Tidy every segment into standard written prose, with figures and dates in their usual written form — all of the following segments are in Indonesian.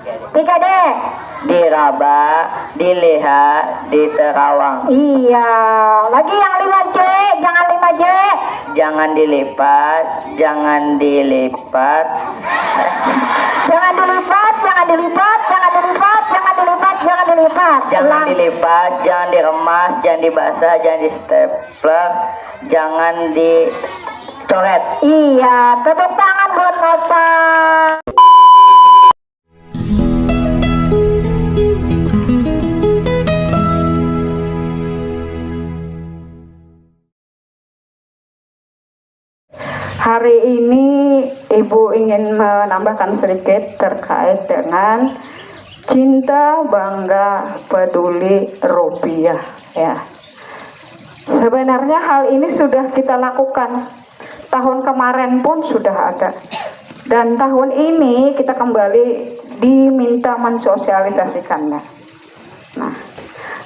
3D. Diraba, dilihat, diterawang. Iya. Lagi yang 5C, jangan 5J. Jangan dilipat, jangan dilipat. Jangan dilipat, jangan dilipat, jangan dilipat, jangan dilipat, jangan dilipat. Jangan dilipat, jangan diremas, jangan dibasah, jangan di stapler, jangan dicoret. Iya, tepuk tangan buat Nova. Hari ini Ibu ingin menambahkan sedikit terkait dengan cinta, bangga, peduli rupiah ya. Sebenarnya hal ini sudah kita lakukan. Tahun kemarin pun sudah ada. Dan tahun ini kita kembali diminta mensosialisasikannya. Nah,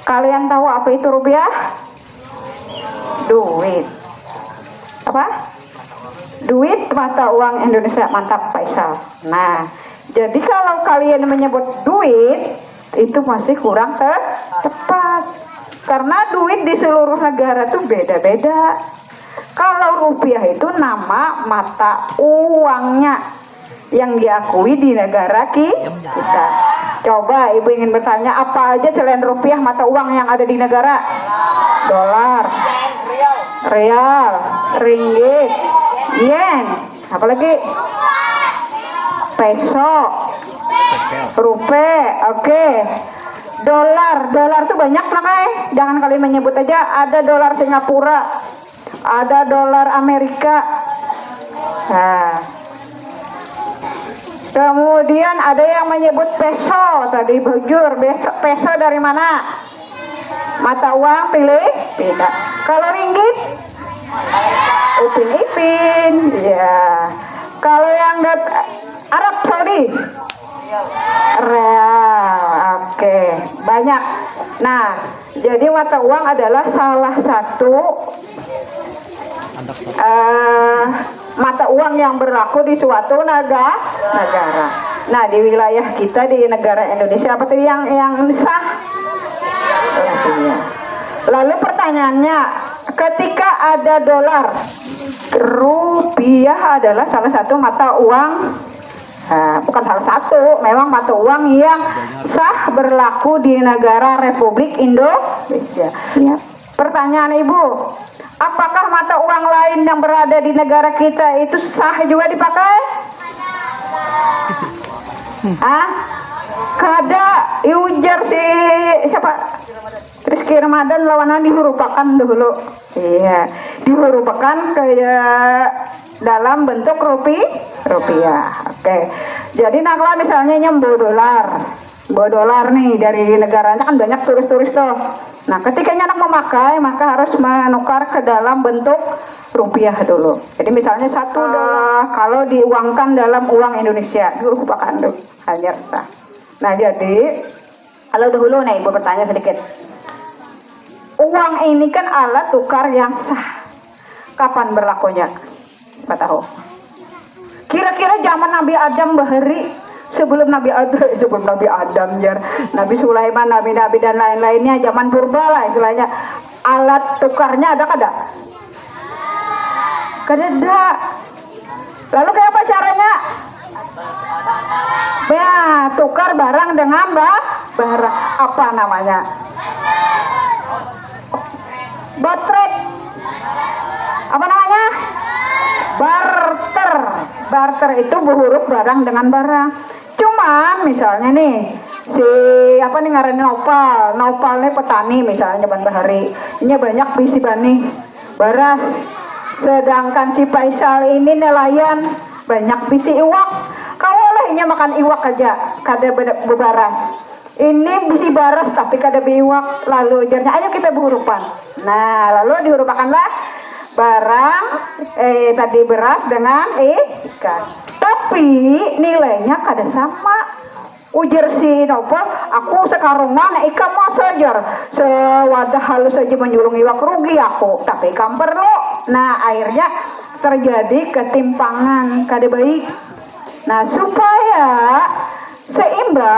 kalian tahu apa itu rupiah? Duit. Apa? Duit mata uang Indonesia. Mantap Faisal. Nah, jadi kalau kalian menyebut duit itu masih kurang tepat, karena duit di seluruh negara itu beda-beda. Kalau rupiah itu nama mata uangnya yang diakui di negara kita. Coba Ibu ingin bertanya, apa aja selain rupiah mata uang yang ada di negara? Dolar, real, ringgit, yen, apalagi peso, rupiah, oke. Dolar tuh banyak lah jangan kalian menyebut aja. Ada dolar Singapura, ada dolar Amerika. Nah, kemudian ada yang menyebut peso tadi bujur. Peso dari mana? Mata uang pilih beda. Kalau ringgit Upin Ipin ya. Kalau yang Arab Saudi real, oke, banyak. Nah, jadi mata uang adalah salah satu mata uang yang berlaku di suatu negara. Nah, di wilayah kita di negara Indonesia apa tadi yang sah? Lalu pertanyaannya, ketika ada dolar, rupiah adalah salah satu mata uang. Bukan salah satu, memang mata uang yang sah berlaku di negara Republik Indonesia. Ya. Pertanyaan Ibu, apakah mata uang lain yang berada di negara kita itu sah juga dipakai? Kada ujar si siapa? Rizky Ramadan lawanan dihurupakan dulu. Iya, dihurupakan kayak dalam bentuk rupiah. Oke. Jadi kalau misalnya nyembo dolar nih dari negaranya kan banyak turis-turis tuh. Nah, ketika anak memakai maka harus menukar ke dalam bentuk rupiah dulu. Jadi misalnya satu dolar kalau diuangkan dalam uang Indonesia dirupakan tuh hanya sah. Nah, jadi kalau dahulu nih Ibu bertanya sedikit. Uang ini kan alat tukar yang sah. Kapan berlakunya? Nggak tahu. Kira-kira zaman Nabi Adam bahari, sebelum Nabi Adam jar, Nabi Sulaiman, nabi-nabi dan lain-lainnya, zaman purba lah istilahnya, alat tukarnya ada kada? Kada. Lalu kayak apa caranya? Ya, tukar barang dengan barang. Apa namanya? Barter. Apa namanya? Barter itu berhuruf barang dengan barang. Cuma misalnya nih si apa nih ngarannya Nopal nih petani misalnya ban bahari, ini banyak bisi bani baras. Sedangkan si Faisal ini nelayan banyak bisi iwak. Kalau lahnya makan iwak aja kada bebaras. Ini bisi baras tapi kada biwak. Lalu ujarnya ayo kita berhurupan. Nah, lalu dihurupakanlah barang tadi beras dengan ikan. Tapi nilainya kada sama. Ujar si Nopal, aku sekarang mana ikan mau saja sewadah halus saja menjulung iwak rugi aku. Tapi ikan perlu. Nah, akhirnya terjadi ketimpangan kada baik. Nah, supaya seimbang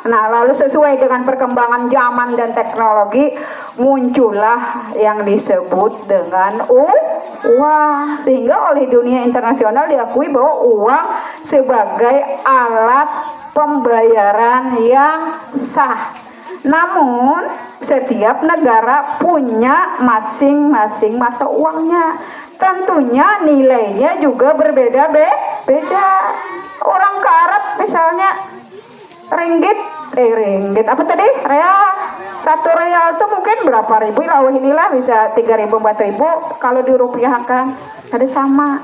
Nah, lalu sesuai dengan perkembangan zaman dan teknologi, muncullah yang disebut dengan uang. Sehingga oleh dunia internasional diakui bahwa uang sebagai alat pembayaran yang sah. Namun, setiap negara punya masing-masing mata uangnya. Tentunya nilainya juga berbeda-beda. Orang ke Arab misalnya ringgit apa tadi? Real. Satu real itu mungkin berapa ribu, inilah bisa 3.000 4.000 kalau dirupiahkan. Ada sama.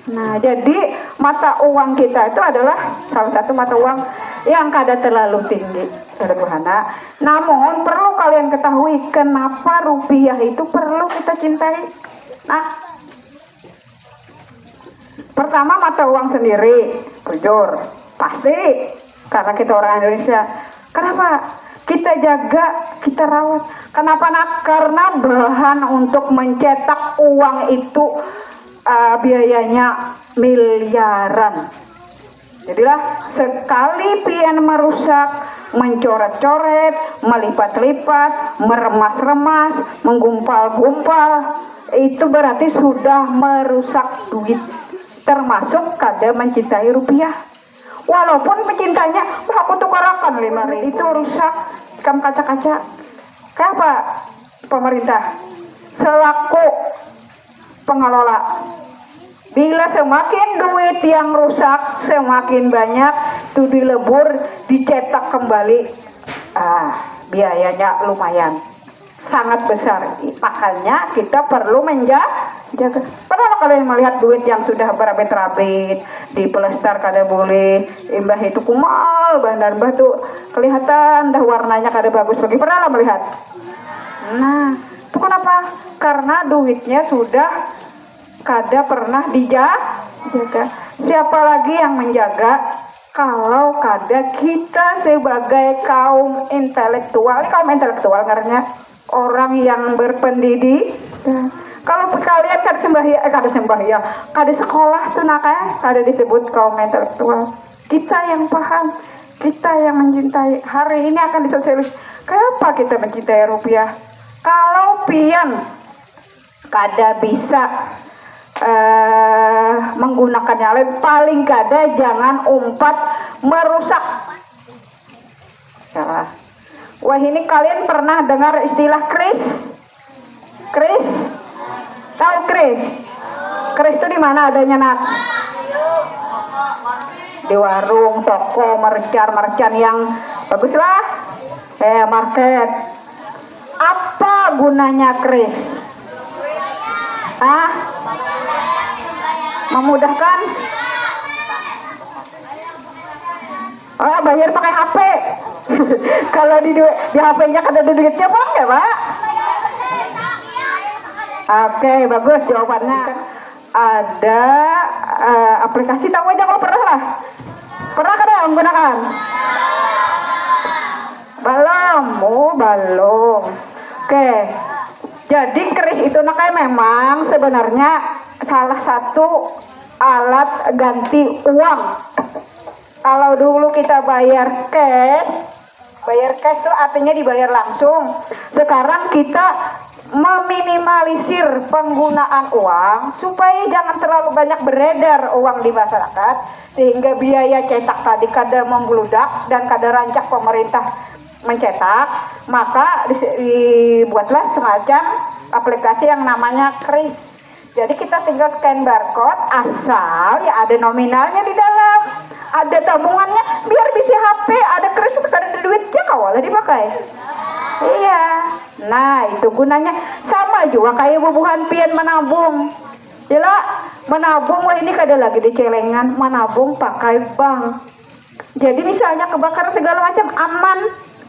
Nah, jadi mata uang kita itu adalah salah satu mata uang yang kada terlalu tinggi, sederhana. Namun perlu kalian ketahui kenapa rupiah itu perlu kita cintai. Nah, pertama mata uang sendiri, jujur, pasti karena kita orang Indonesia. Kenapa? Kita jaga, kita rawat. Kenapa nak? Karena bahan untuk mencetak uang itu biayanya miliaran. Jadilah sekali pian merusak, mencoret-coret, melipat-lipat, meremas-remas, menggumpal-gumpal, itu berarti sudah merusak duit. Termasuk kada mencintai rupiah. Walaupun mencintainya, aku tukarakan 5.000 itu rusak, kam kaca-kaca. Kenapa pemerintah selaku pengelola? Bila semakin duit yang rusak, semakin banyak itu dilebur, dicetak kembali, biayanya lumayan, sangat besar. Makanya kita perlu menjaga. Pernah kalian melihat duit yang sudah berabit-rabit, dipelestar kada boleh, imbah itu kumal, bandar batu, kelihatan dah warnanya kada bagus lagi. Pernah lah melihat? Nah, itu kenapa? Karena duitnya sudah kada pernah dijaga. Siapa lagi yang menjaga kalau kada kita sebagai kaum intelektual? Kaum intelektual karena orang yang berpendidikan. Kalau kalian kada sekolah tuh kada disebut kaum intelektual. Kita yang paham, kita yang mencintai. Hari ini akan disosialis. Kenapa kita mencintai rupiah? Kalau pian kada bisa menggunakannya lain, paling kada jangan umpat merusak. Salah. Wah, ini kalian pernah dengar istilah kris? Kris? Tahu kris? Kris itu di mana adanya nak? Di warung, toko, merchant yang bagus lah. Market. Apa gunanya kris? Memudahkan. Bayar pakai HP. Kalau di HP-nya kada ada duitnya, Pak, ya, Pak? Oke, bagus jawabannya. Ada aplikasi, tahu aja kalau pernah lah. Pernah kada menggunakan? Belum. Oke. Jadi kris itu memang sebenarnya salah satu alat ganti uang. Kalau dulu kita bayar cash itu artinya dibayar langsung. Sekarang kita meminimalisir penggunaan uang supaya jangan terlalu banyak beredar uang di masyarakat, sehingga biaya cetak tadi kada membludak dan kada rancak pemerintah mencetak. Maka dibuatlah semacam aplikasi yang namanya kris. Jadi kita tinggal scan barcode, asal ya ada nominalnya di dalam, ada tabungannya, biar bisa HP, ada kris itu kada ada duitnya kawalah dipakai. Iya. Nah, itu gunanya. Sama juga kayak bubuhan pian menabung. Jela, menabung wah ini kada lagi di celengan, menabung pakai bank. Jadi misalnya kebakaran segala macam aman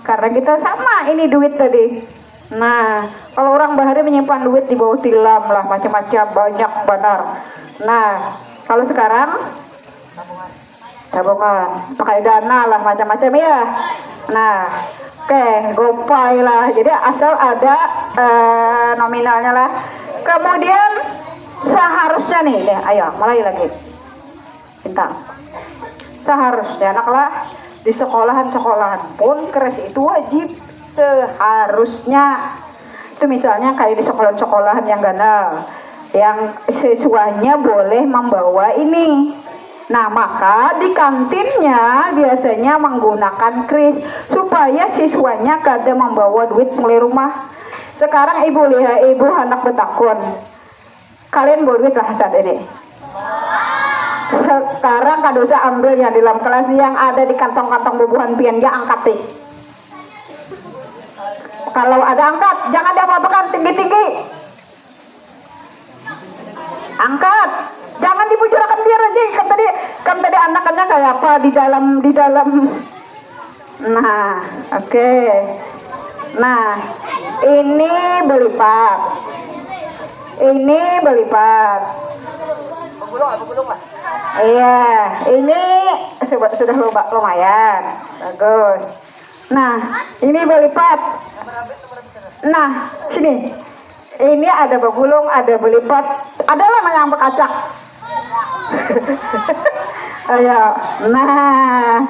karena kita sama ini duit tadi. Nah, kalau orang bahari menyimpan duit di bawah tilam lah, macam-macam, banyak benar. Nah, kalau sekarang tabungan, pakai dana lah, macam-macam ya. Nah, oke, GoPay lah. Jadi asal ada nominalnya lah. Kemudian seharusnya nih, ayo mulai lagi. Bintang. Seharusnya naklah di sekolahan-sekolahan pun keris itu wajib seharusnya. Itu misalnya kayak di sekolahan-sekolahan yang ganal, yang siswanya boleh membawa ini. Nah, maka di kantinnya biasanya menggunakan kris supaya siswanya kada membawa duit mulai rumah. Sekarang ibu lihat, ibu anak betakun, kalian bawa duit lah saat ini. Sekarang kada usah ambil yang di dalam kelas, yang ada di kantong-kantong bubuhan pian ya angkat deh. Kalau ada angkat, jangan diapa-apakan, tinggi-tinggi. Angkat, jangan dibujurakan biar aja. Kan tadi anakannya kayak apa di dalam. Nah, oke. Nah, ini belipat. Ini belipat. Iya, ini sudah lumayan. Bagus. Nah, ini belipat. Nah, sini. Ini ada begulung, ada belipat, adalah yang berkacak. Ayo, nah,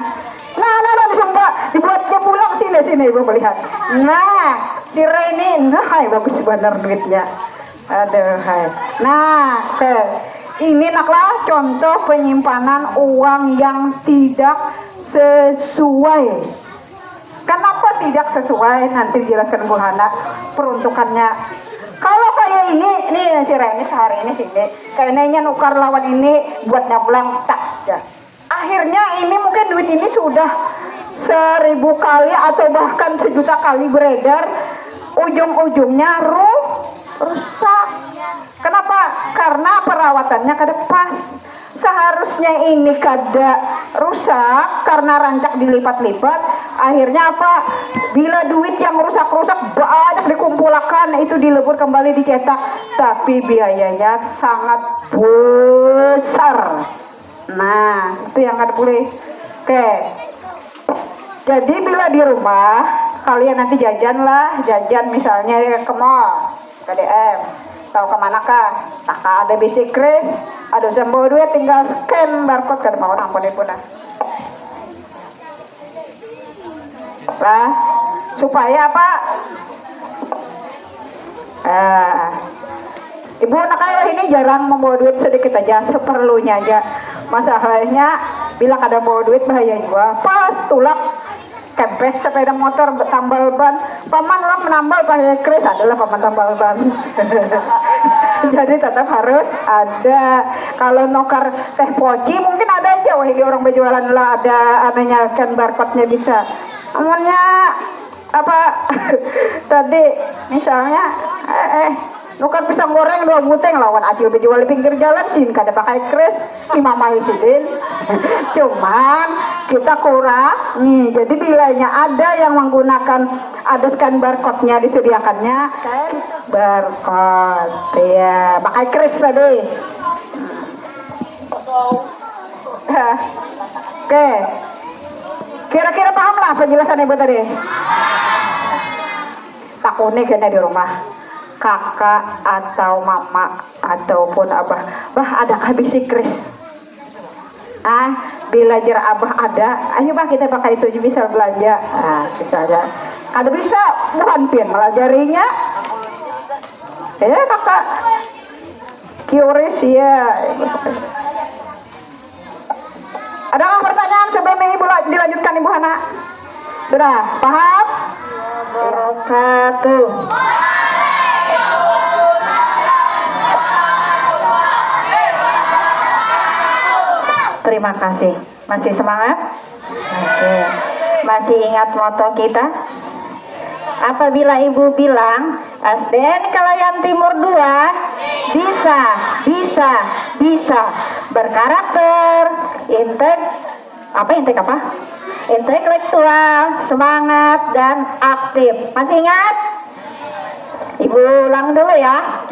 dibuatnya pulang sini ibu melihat. Nah, direnin, hai bagus bener duitnya. Aduh, hai. Nah, ini naklah contoh penyimpanan uang yang tidak sesuai. Kenapa tidak sesuai? Nanti dijelaskan Bu Hana peruntukannya. Kalau kayak ini si Reni sehari ini sini, kayaknya nukar lawan ini buat nyablang tak ya. Akhirnya ini mungkin duit ini sudah 1000 kali atau bahkan 1.000.000 kali beredar, ujung-ujungnya rusak. Kenapa? Karena perawatannya kada pas. Seharusnya ini kada rusak karena rancak dilipat-lipat. Akhirnya apa? Bila duit yang rusak-rusak banyak dikumpulkan, itu dilebur kembali dicetak, tapi biayanya sangat besar. Nah, itu yang kada boleh. Oke. Jadi bila di rumah kalian nanti jajan misalnya ke mall, ke DM, tahu kemanakah? Nah, ada bisi kris, ada sembo duit, tinggal scan barcode kada mau namponin punah. Lah, supaya apa? Ibu anak ayah ini jarang membawa duit, sedikit aja, seperlunya aja. Masalahnya bila kada bawa duit bahaya juga. Pas tulak kempes sepeda motor tambal ban, paman orang menambal pakai kris adalah paman tambal ban. Jadi tetap harus ada. Kalau nokar teh poci mungkin ada aja, wah ini orang berjualan lah ada anehnya kan barcode-nya bisa. Amunnya apa tadi misalnya nukar pisang goreng 2 buteng lawan acil berjual di pinggir jalan sih kada pakai kris 5 mai sidin. Cuman kita kurang jadi bilanya ada yang menggunakan, ada scan barcode-nya disediakannya scan barcode ya pakai kris tadi. Oke, kira-kira paham lah penjelasan ibu tadi. Takutnya kena di rumah kakak atau mama ataupun abah, ada habis kris. Bila jar abah ada, ayo bah kita pakai itu bisa belanja. Bisa aja. Kada bisa, bukan pian melajarinya. Ya kakak, curious ya. Ada nggak pertanyaan sebelum ibu dilanjutkan Ibu Hana? Sudah paham? Wabarakatuh. Terima kasih. Masih semangat? Oke. Masih ingat moto kita? Apabila ibu bilang SDN Kalayan Timur 2 bisa berkarakter, intelektual, semangat dan aktif. Masih ingat? Ibu ulang dulu ya.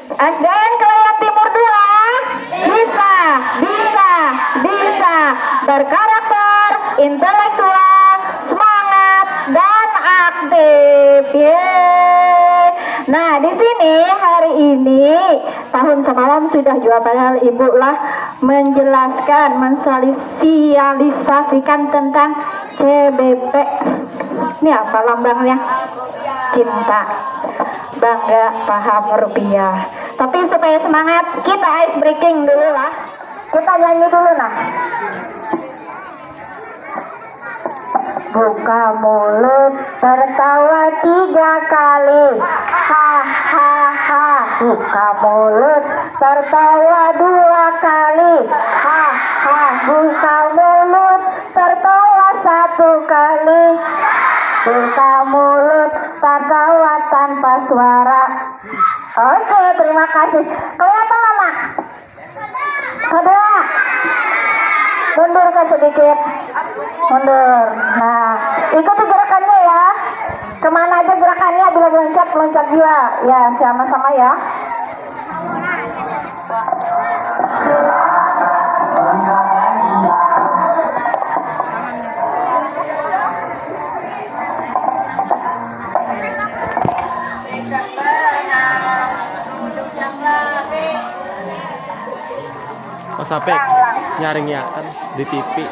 SDN Kalayan Timur 2 bisa berkarakter, intelektual, semangat dan aktif. Yeay. Nah, di sini hari ini tahun semalam sudah juga, padahal ibu lah menjelaskan, mensosialisasikan tentang CBP. Ini apa lambangnya? Cinta, bangga, paham, rupiah. Tapi supaya semangat, kita ice breaking dulu lah. Kita nyanyi dulu nah. Buka mulut, tertawa 3 kali. Ha ha ha. Buka mulut, tertawa 2 kali. Ha ha. Buka mulut, tertawa 1 kali. Buka mulut, tertawa tanpa suara. Oke, terima kasih. Kelihatan lama. Kedua. Mundur ke sedikit. Mundur. Nah, ikuti gerakannya ya. Kemana aja gerakannya, bila meloncat, meloncat juga. Ya, sama-sama ya. Mas Apek nyaring ya kan di TV.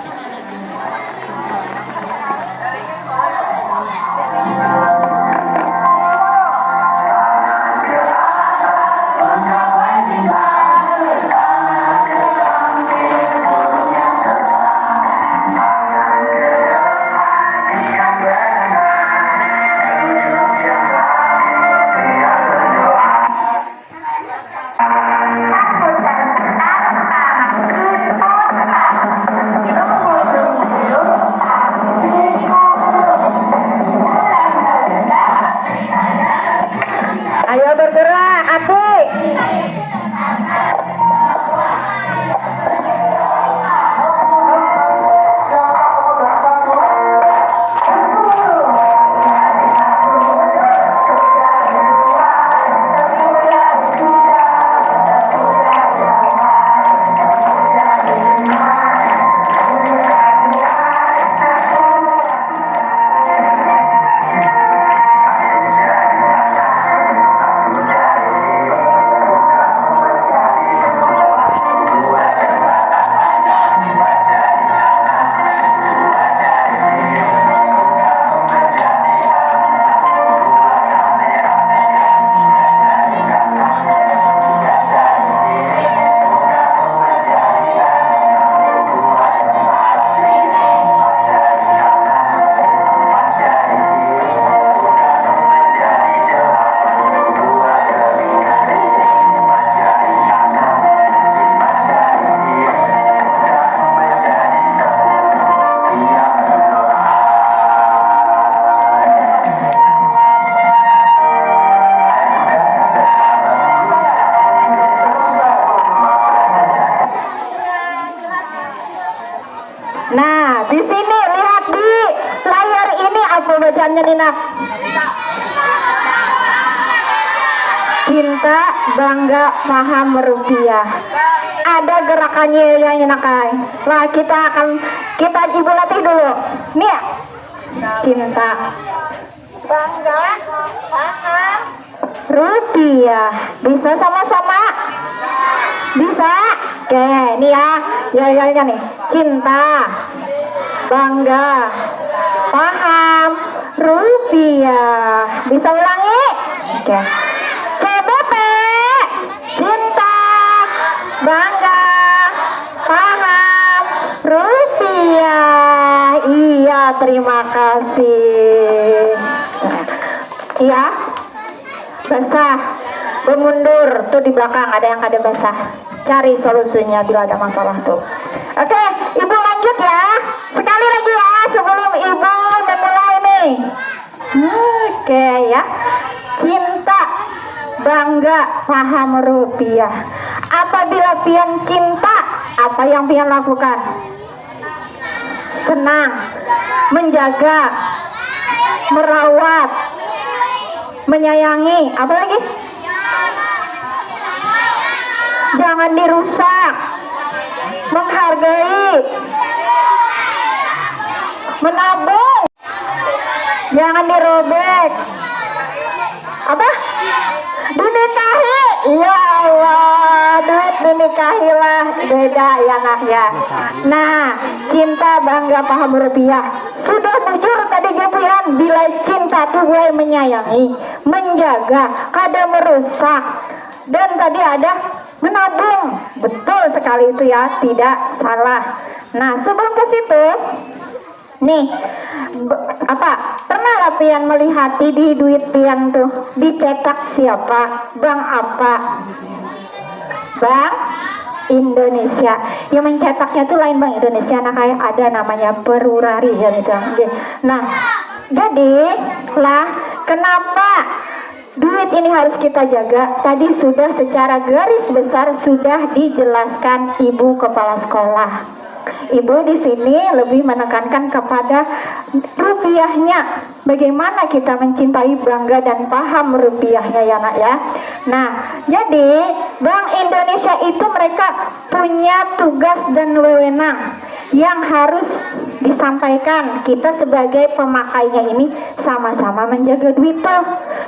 Ayo bergerak, adik. Nah, di sini lihat di layar ini apa bacaannya Nina? Cinta, bangga, paham, rupiah. Ada gerakannya yang nyenakai. Lah kita ibu latih dulu. Nih ya. Cinta, bangga, paham, rupiah. Bisa sama-sama? Bisa? Oke, nih ya. Ya nih. Cinta, bangga, paham, rupiah. Bisa ulangi? Oke. CBP, cinta, bangga, paham, rupiah. Iya, terima kasih. Iya. Basah, bermundur tuh di belakang ada yang kada basah. Cari solusinya bila ada masalah tuh. Oke, ibu lanjut ya. Sekali lagi ya sebelum ibu memulai nih. Oke ya. Cinta, bangga, paham, rupiah. Apabila pian cinta, apa yang pian lakukan? Senang, menjaga, merawat, menyayangi, apa lagi? Jangan dirusak, menghargai, menabung, jangan dirobek. Apa? Dinikahi. Ya Allah, duit dinikahi lah, beda ya nak ya. Nah, cinta bangga paham rupiah. Sudah bujur tadi jawaban, bila cinta tuh gue menyayangi, menjaga, kada merusak. Dan tadi ada menabung. Betul sekali itu ya, tidak salah. Nah, sebelum ke situ nih, pernah lah pian melihat di duit pian tuh dicetak siapa? Bank apa? Bank Indonesia. Yang mencetaknya tuh lain Bank Indonesia, nah kayak ada namanya Perurari ya gitu. Nah, jadi lah kenapa duit ini harus kita jaga? Tadi sudah secara garis besar sudah dijelaskan Ibu Kepala Sekolah. Ibu di sini lebih menekankan kepada rupiahnya. Bagaimana kita mencintai, bangga dan paham rupiahnya ya nak ya. Nah, jadi Bank Indonesia itu mereka punya tugas dan wewenang yang harus disampaikan. Kita sebagai pemakainya ini sama-sama menjaga duit tuh.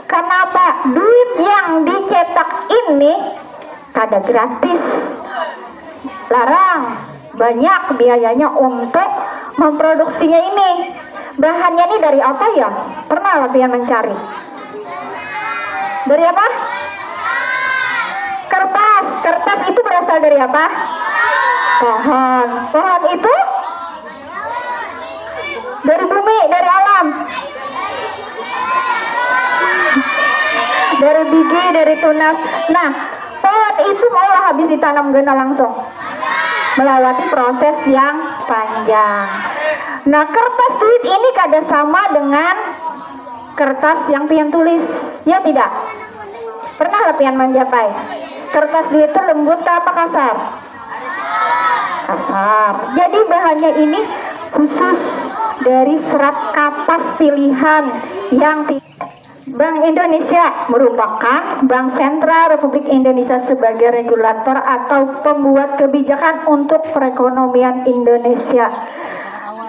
Kenapa? Duit yang dicetak ini kada gratis. Larang. Banyak biayanya untuk memproduksinya ini. Bahannya ini dari apa ya? Pernah latihan mencari? Dari apa? Kertas. Kertas itu berasal dari apa? Pohon. Pohon itu dari bumi, dari alam, dari biji, dari tunas. Nah, pohon itu malah habis ditanam gana langsung, melewati proses yang panjang. Nah, kertas duit ini kada sama dengan kertas yang pian tulis, ya tidak? Pernah lah pian mencapai? Kertas duit itu lembut apa kasar? Kasar. Jadi bahannya ini khusus dari serat kapas pilihan yang Bank Indonesia merupakan Bank Sentral Republik Indonesia sebagai regulator atau pembuat kebijakan untuk perekonomian Indonesia.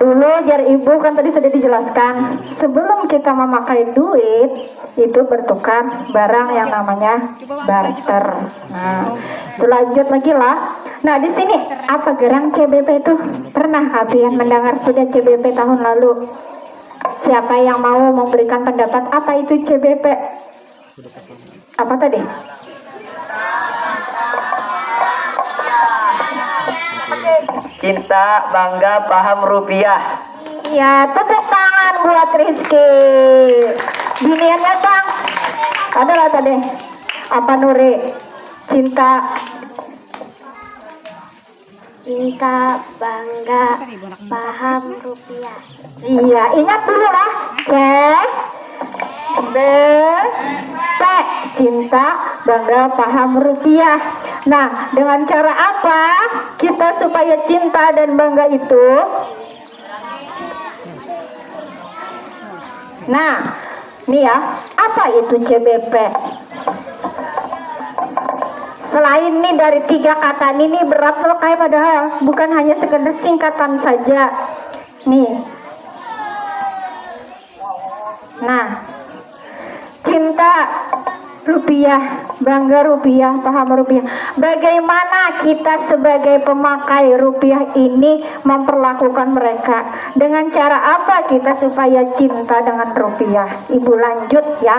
Dulu jar ibu kan tadi sudah dijelaskan, sebelum kita memakai duit itu bertukar barang yang namanya barter. Nah, itu lanjut lagi lah. Nah, di sini apa gerang CBP itu? Pernah kalian mendengar sudah CBP tahun lalu? Siapa yang mau memberikan pendapat apa itu CBP? Apa tadi? Cinta, bangga, paham rupiah. Ya, tepuk tangan buat Rizky. Giniannya Bang. Adalah tadi. Apa Nuri? Cinta, bangga, paham rupiah. Iya, ingat dulu lah. CBP, cinta, bangga, paham rupiah. Nah, dengan cara apa kita supaya cinta dan bangga itu? Nah, nih ya, apa itu CBP? Selain nih dari 3 kata ini berat loh kayak, padahal bukan hanya sekedar singkatan saja. Nih. Nah, cinta rupiah, bangga rupiah, paham rupiah. Bagaimana kita sebagai pemakai rupiah ini memperlakukan mereka? Dengan cara apa kita supaya cinta dengan rupiah? Ibu lanjut ya.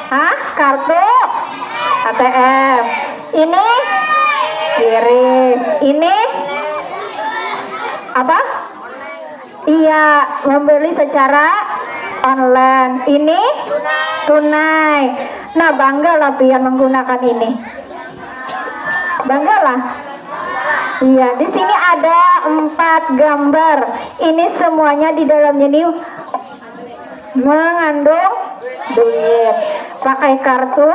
Hah? Kartu ATM. Ini kirim. Ini apa? Iya, membeli secara online. Ini tunai. Nah, banggalah pian menggunakan ini. Banggalah. Iya, di sini ada 4 gambar. Ini semuanya di dalamnya ini mengandung duit. Pakai kartu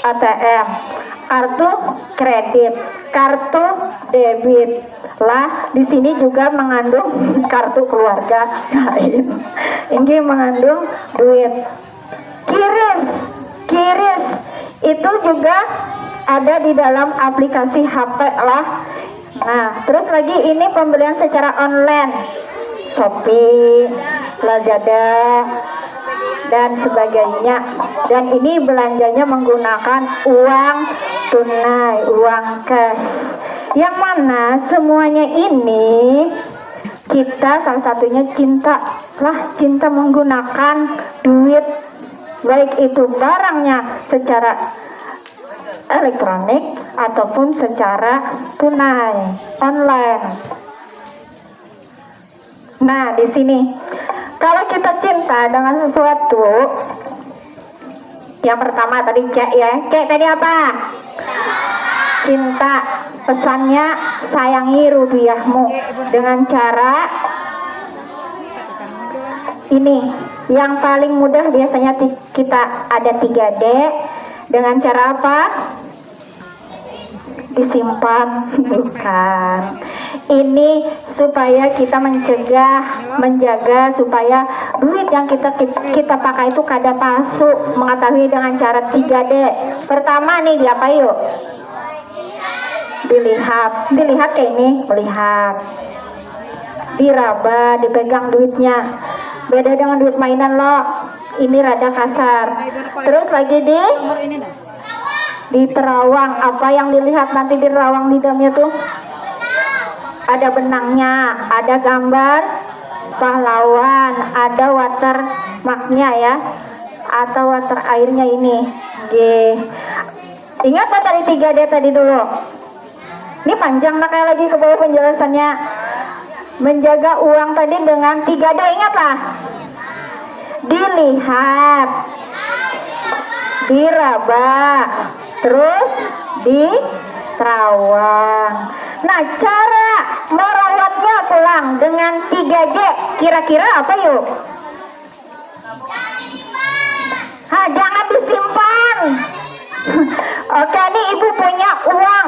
ATM, kartu kredit, kartu debit. Lah, di sini juga mengandung kartu keluarga lain. Ini mengandung duit. Kiris itu juga ada di dalam aplikasi HP lah. Nah, terus lagi ini pembelian secara online, Shopee, Lazada, dan sebagainya. Dan ini belanjanya menggunakan uang tunai, uang cash. Yang mana semuanya ini kita salah satunya cinta menggunakan duit, baik itu barangnya secara elektronik ataupun secara tunai online. Nah, di sini kalau kita cinta dengan sesuatu, yang pertama tadi cek ya, cek tadi apa? Cinta. Pesannya sayangi rupiahmu dengan cara ini. Yang paling mudah biasanya kita ada 3D. Dengan cara apa? Disimpan. Bukan. Ini supaya kita menjaga supaya duit yang kita pakai itu kada palsu. Mengetahui dengan cara 3D. Pertama nih, diapa yuk? Dilihat kayak ini, melihat. Diraba, dipegang duitnya. Beda dengan duit mainan lo. Ini rada kasar. Terus lagi di terawang. Apa yang dilihat nanti di terawang di dalamnya tuh? Ada benangnya, ada gambar pahlawan, ada watermarknya ya, atau water airnya ini. Ingat tak tadi 3D tadi dulu? Ini panjang nak lagi ke bawah penjelasannya. Menjaga uang tadi dengan 3D, ingatlah. Dilihat, diraba, terus diterawang. Nah, cara merawatnya pulang dengan 3J kira-kira apa yuk? Jangan disimpan. Oke, nih ibu punya uang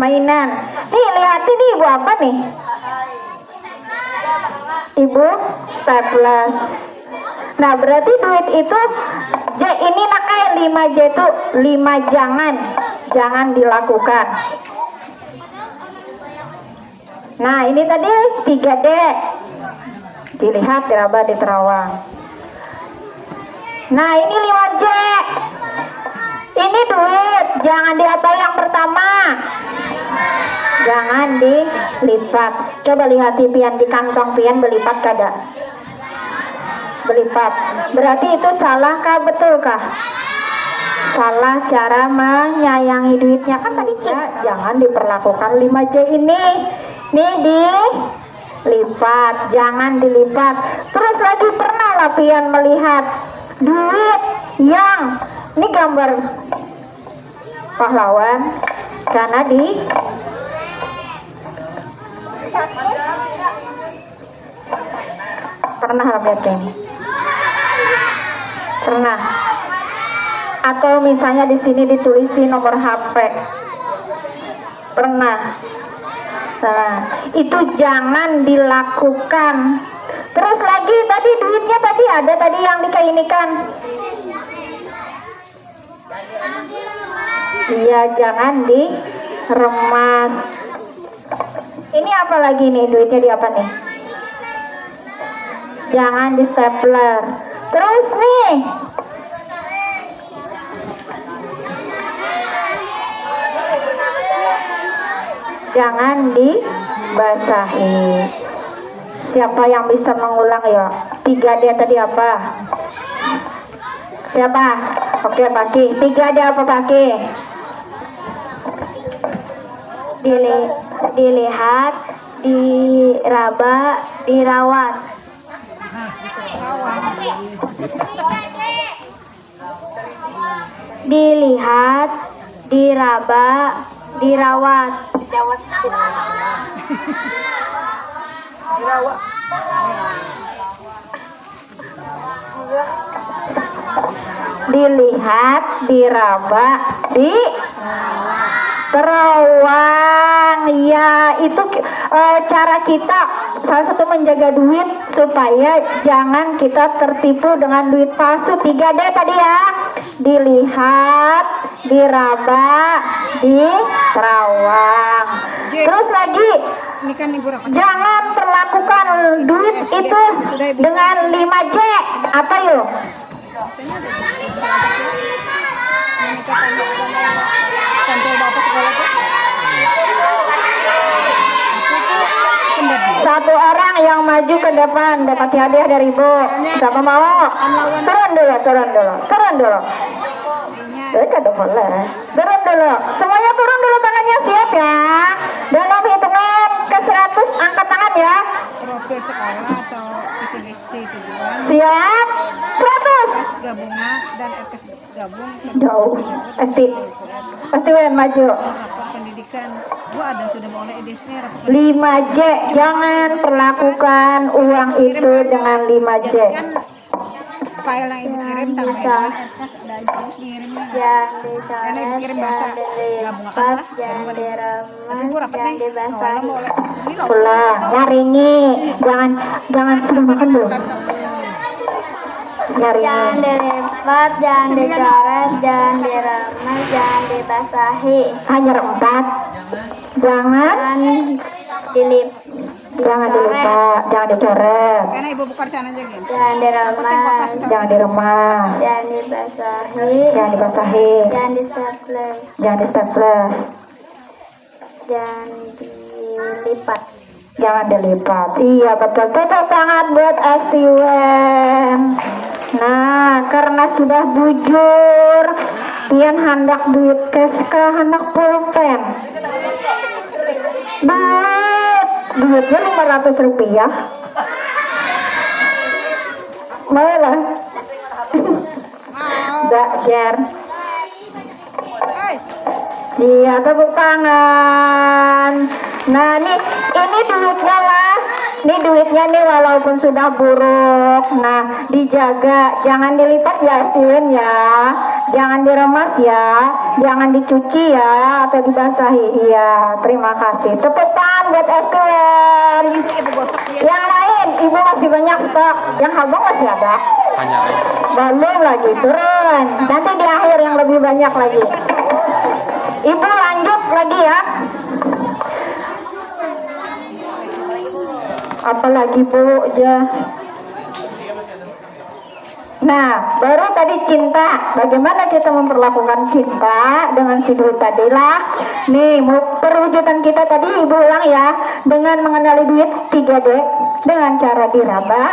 mainan. Nih, lihatin nih ibu apa nih? Ibu staples. Nah, berarti duit itu J ini nakai 5J itu 5 jangan dilakukan. Nah, ini tadi 3D. Dilihat, diraba, diterawang. Nah, ini 5J. Ini duit, jangan diapa yang pertama. Jangan dilipat. Coba lihat pian di kantong pian belipat kada? Belipat. Berarti itu salah kah, betul kah? Salah cara menyayangi duitnya kan tadi jangan diperlakukan 5J ini. Nih dilipat, jangan dilipat. Terus lagi pernah lah pian melihat duit yang ini gambar pahlawan karena pernah lihat ini? Pernah. Atau misalnya di sini ditulisi nomor HP. Pernah. Nah, itu jangan dilakukan. Terus lagi tadi duitnya tadi ada tadi yang dikainikan. Iya, jangan diremas. Ini apa lagi nih duitnya di apa nih? Jangan di stapler. Terus nih, jangan dibasahi. Siapa yang bisa mengulang ya? 3D tadi apa? Siapa? Oke, Paki. 3D apa, Paki? Dilihat, diraba, dirawat. Dilihat, diraba, dirawat. Dilihat, diraba, terawang. Ya, itu cara kita salah satu menjaga duit supaya jangan kita tertipu dengan duit palsu. 3D tadi ya. Dilihat, diraba, diterawang. Terus lagi, jangan perlakukan duit itu dengan 5J. Apa yuk? Satu orang yang maju ke depan dapat hadiah dari Ibu. Siapa mau? Turun dulu. Udah boleh. Turun dulu. Semuanya turun dulu tangannya, siap ya. Dalam hitungan ke 100 angkat tangan ya. Profil sekolah atau visi tujuan Siap. 100. gabungan dan RKS gabung Jauh. Pasti maju. rapor pendidikan gua ada sudah mulai edesnya rapor 5J. Jangan perlakukan uang itu dengan 5J. kan file yang ibu kirim tambah dengan RKS ada ibu harus ngirimnya karena ibu kirim bahasa gabungan lah tapi gua rapat nih kalau mau oleh ini loh Pulang, nyaringi. Jangan sudah makan belum? Jangan Nyaringi. dilipat, jangan dicoret, jangan diremes, jangan dibasahi, Hanya 4. Jangan jangan dilipat, jangan dicoret, karena ibu buka di sana aja gitu jangan diremas, jangan diremas, jangan dibasahi, jangan dibasahi, jangan distaples, jangan distaples, jangan dilipat. jangan dilipat. Iya betul. Tepuk tangan buat Estiwen. Nah, karena sudah bujur, pian hendak duit cash ke hendak pulpen. Duitnya 500 rupiah. Malah. Mbak Jer. Iya, tepuk tangan. Nah, ini duitnya lah. Ini duitnya nih walaupun sudah buruk. Nah, dijaga, jangan dilipat ya, Steven ya. Jangan diremas ya. Jangan dicuci ya atau dibasahi. Iya, terima kasih. Tepuk tangan buat Steven. Yang lain, Ibu masih banyak stok. Yang habang masih ada. Hanya Belum lagi, turun. Nanti di akhir yang lebih banyak lagi. Ibu lanjut lagi ya. Apalagi Bu ya. Nah, baru tadi cinta. Bagaimana kita memperlakukan cinta dengan si duit tadi lah. Nih, perwujudan kita tadi Ibu ulang ya. Dengan mengenali duit 3D. Dengan cara diraba,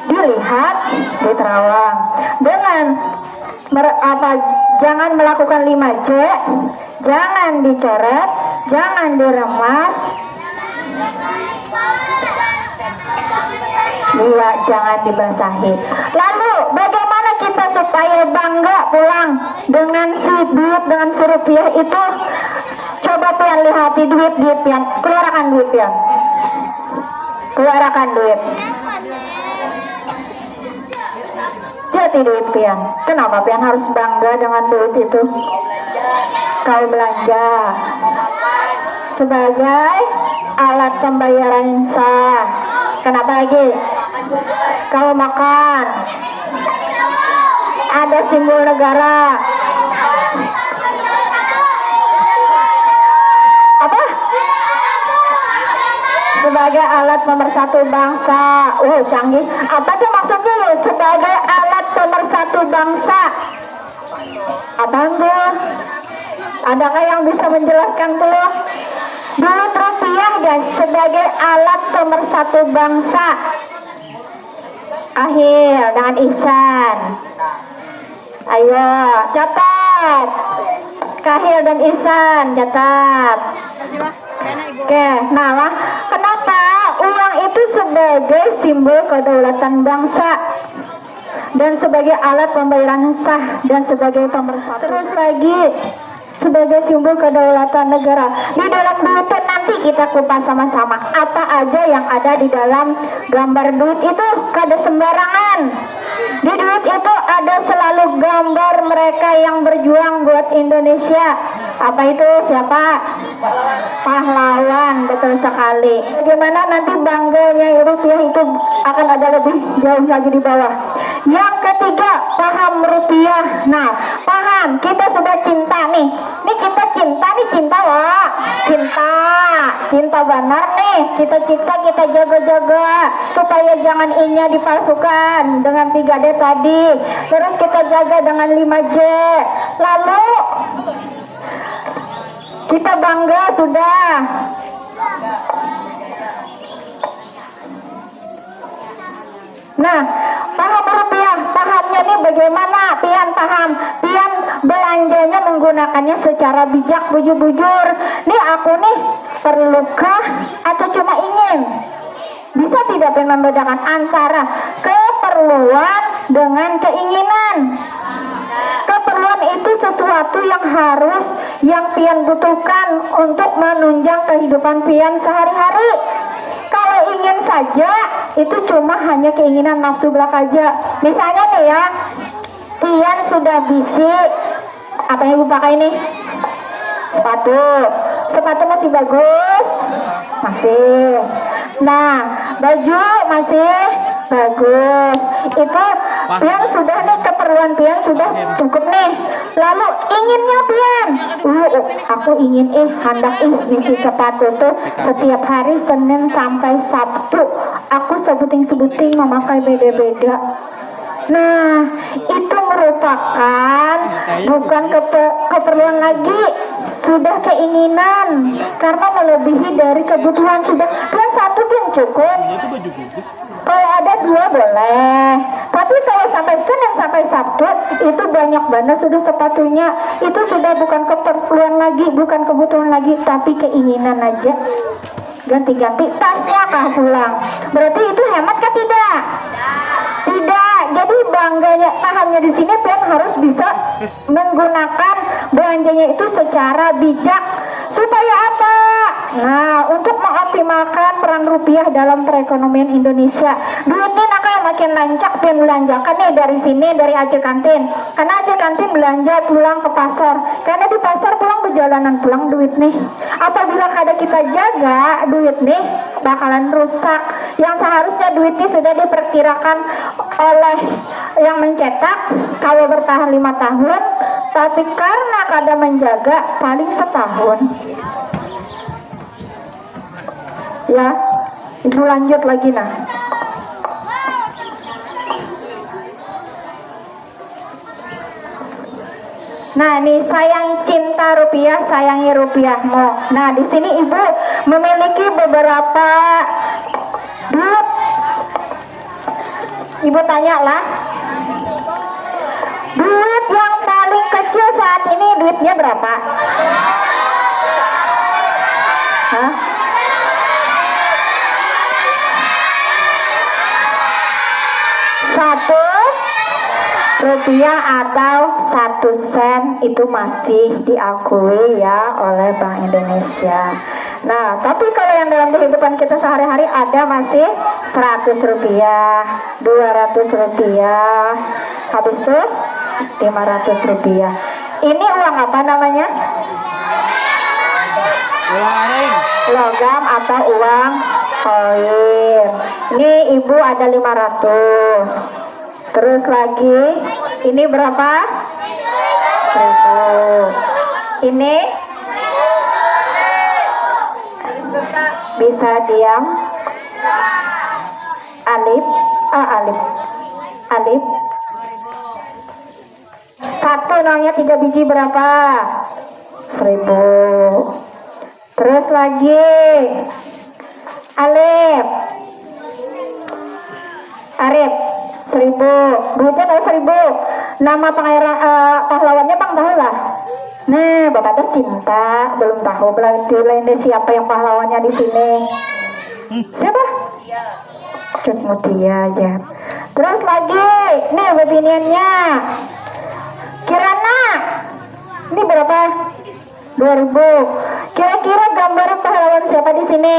dilihat, diterawang. Dengan jangan melakukan 5J, jangan dicoret, jangan diremas, iya, jangan dibasahi. Lalu bagaimana kita supaya bangga pulang dengan si duit, dengan si rupiah itu? Coba pian lihat di duit pian, keluarkan duit pian, keluarkan duit. Jadi duit pian, kenapa pian harus bangga dengan duit itu? Kau belanja sebagai alat pembayaran sah. Kenapa lagi? Kau makan, ada simbol negara. Apa? Sebagai alat pemersatu bangsa. Oh, canggih. Apa tuh maksudnya ya? Sebagai alat pemersatu bangsa. Apaan tuh? Adakah yang bisa menjelaskan tuh? Duit rupiah guys, sebagai alat pemersatu bangsa. Akhir dengan Ihsan. Ayo, catat. Kahil dan Ihsan, catat. Oke, nah kenapa uang itu sebagai simbol kedaulatan bangsa dan sebagai alat pembayaran sah dan sebagai pemersatu. Terus lagi sebagai simbol kedaulatan negara. Di dalam duit nanti kita kupas sama-sama apa aja yang ada di dalam gambar duit itu, kada sembarangan. Di duit itu ada selalu gambar mereka yang berjuang buat Indonesia. Apa itu? Siapa? Pahlawan, betul sekali. Bagaimana nanti bangganya rupiah itu akan ada lebih jauh lagi di bawah. Yang ketiga, paham rupiah. Nah, paham, kita sudah cinta nih. Nih kita cinta, nih cinta wah. Cinta cinta benar nih, kita jaga-jaga supaya jangan I-nya dipalsukan dengan 3D tadi, terus kita jaga dengan 5J, lalu kita bangga sudah. Nah, paham rupiah, pahamnya nih bagaimana? Pian paham, pian belanjanya menggunakannya secara bijak, bujur-bujur. Nih aku nih perlukah atau cuma ingin? Bisa tidak pian membedakan antara keperluan dengan keinginan? Keperluan itu sesuatu yang harus, yang pian butuhkan untuk menunjang kehidupan pian sehari-hari. Kalau ingin saja, itu cuma hanya keinginan nafsu belaka. Misalnya nih ya, pian sudah bisi, apa yang ibu pakai nih? Sepatu masih bagus? Masih. Nah, baju masih bagus. Itu pian sudah nih, keperluan pian sudah cukup nih. Lalu inginnya pian, aku ingin hendak ngisi sepatu tuh setiap hari Senin sampai Sabtu. Aku sebuting memakai beda-beda. Nah, itu merupakan bukan keperluan lagi, sudah keinginan, karena melebihi dari kebutuhan. Sudah kan satu pun cukup. Kalau ada 2 boleh, tapi kalau sampai Senin sampai Sabtu itu banyak banget sudah sepatunya. Itu sudah bukan keperluan lagi, bukan kebutuhan lagi, tapi keinginan aja. Ganti-ganti tasnya kah pulang? Berarti itu hemat kah tidak? Tidak. Jadi bangganya, pahamnya di sini pian harus bisa menggunakan belanjanya itu secara bijak. Supaya apa? Nah, untuk mengoptimalkan peran rupiah dalam perekonomian Indonesia. Duit ini nakal makin lancak pian belanjakan nih dari sini, dari Aceh Kantin. Karena Aceh Kantin belanja pulang ke pasar. Karena di pasar pulang perjalanan pulang duit nih. Apabila kada kita jaga duit nih, bakalan rusak. Yang seharusnya duit ini sudah diperkirakan oleh yang mencetak kalau bertahan 5 tahun, tapi karena kada menjaga paling setahun. Ya, ibu lanjut lagi nah. Nah, nih sayang cinta rupiah, sayangi rupiahmu. Nah, di sini ibu memiliki beberapa duit. Ibu tanyalah, duit yang paling kecil saat ini duitnya berapa? Hah? Rp1 atau 1 sen itu masih diakui ya oleh Bank Indonesia. Nah, tapi kalau yang dalam kehidupan kita sehari-hari ada masih Rp100, Rp200, habis itu Rp500. Ini uang apa namanya? Logam atau uang koin. Ini ibu ada 500. Terus lagi, ini berapa? 1.000. Ini bisa diam. Alif. Satu namanya 3 biji berapa? 1.000. Terus lagi, Arif. 1.000. Duitnya tahu 1.000. Nama pahlawannya Bang tahu lah. Nah, Bapak tuh cinta, belum tahu berarti lain siapa yang pahlawannya di sini. Siapa? Cut Mutia aja. Terus lagi, nih opiniannya. Kirana. Ini berapa? 2.000. Kira-kira gambar pahlawan siapa di sini?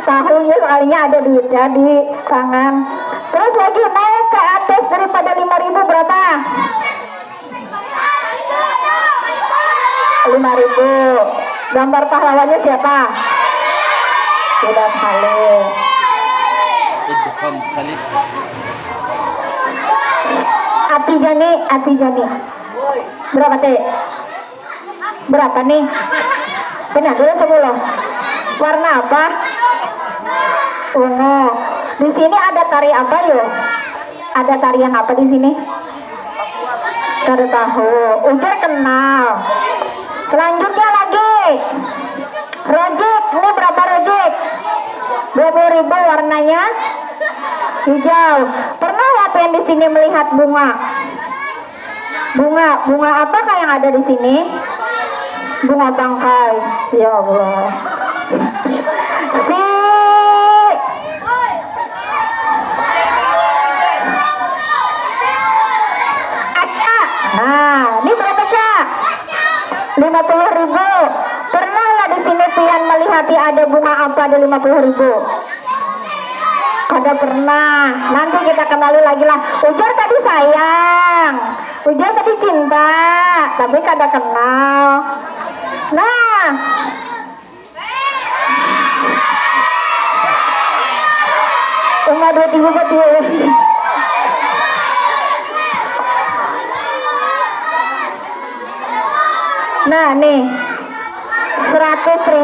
Tahunya sekalinya ada duitnya di tangan. Terus lagi naik ke atas daripada 5.000 berapa? 5.000. Gambar pahlawannya siapa? Idham Khalid. Ati Jani. Berapa teh? Berapa nih? Benar dulu 10. Warna apa? Ungu. Di sini ada tari apa yo? Ada tarian apa di sini? Kada tahu. Ujar kenal. Selanjutnya lagi. Rojek. Ini berapa rojek? 20.000 warnanya hijau. Pernah nggak yang di sini melihat bunga? Bunga apakah yang ada di sini? Bunga bangkai. Ya Allah. Nah, ini berapa Cak? 50.000. Pernah nggak di sini pian melihati ada bunga apa ada 50.000? Kada pernah. Nanti kita kenali lagi lah. Ujar tadi sayang, Ujar tadi cinta, tapi kada kenal. Nah, Uma 2 3 4. Nah nih 100.000.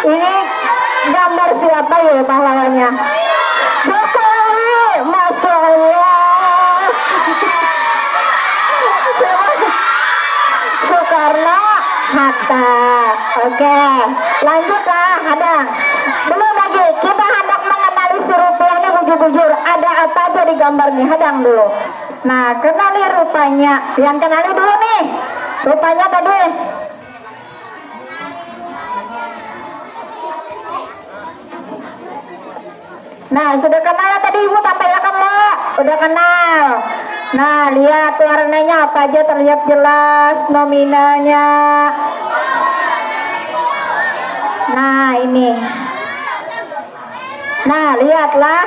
Ini gambar siapa ya pahlawannya? Jokowi, Masya Allah. Soekarno Hatta. Oke, lanjutlah. Hadang. Belum lagi, kita hendak mengenali si rupiah ini bujur-bujur. Ada apa aja di gambarnya? Hadang dulu. Nah, kenali rupanya. Yang kenali dulu nih. Rupanya tadi. Nah, sudah kenal tadi Ibu tampilkan Mbak? Udah kenal. Nah, lihat warnanya apa aja terlihat jelas, nominalnya. Nah, ini. Nah, lihatlah.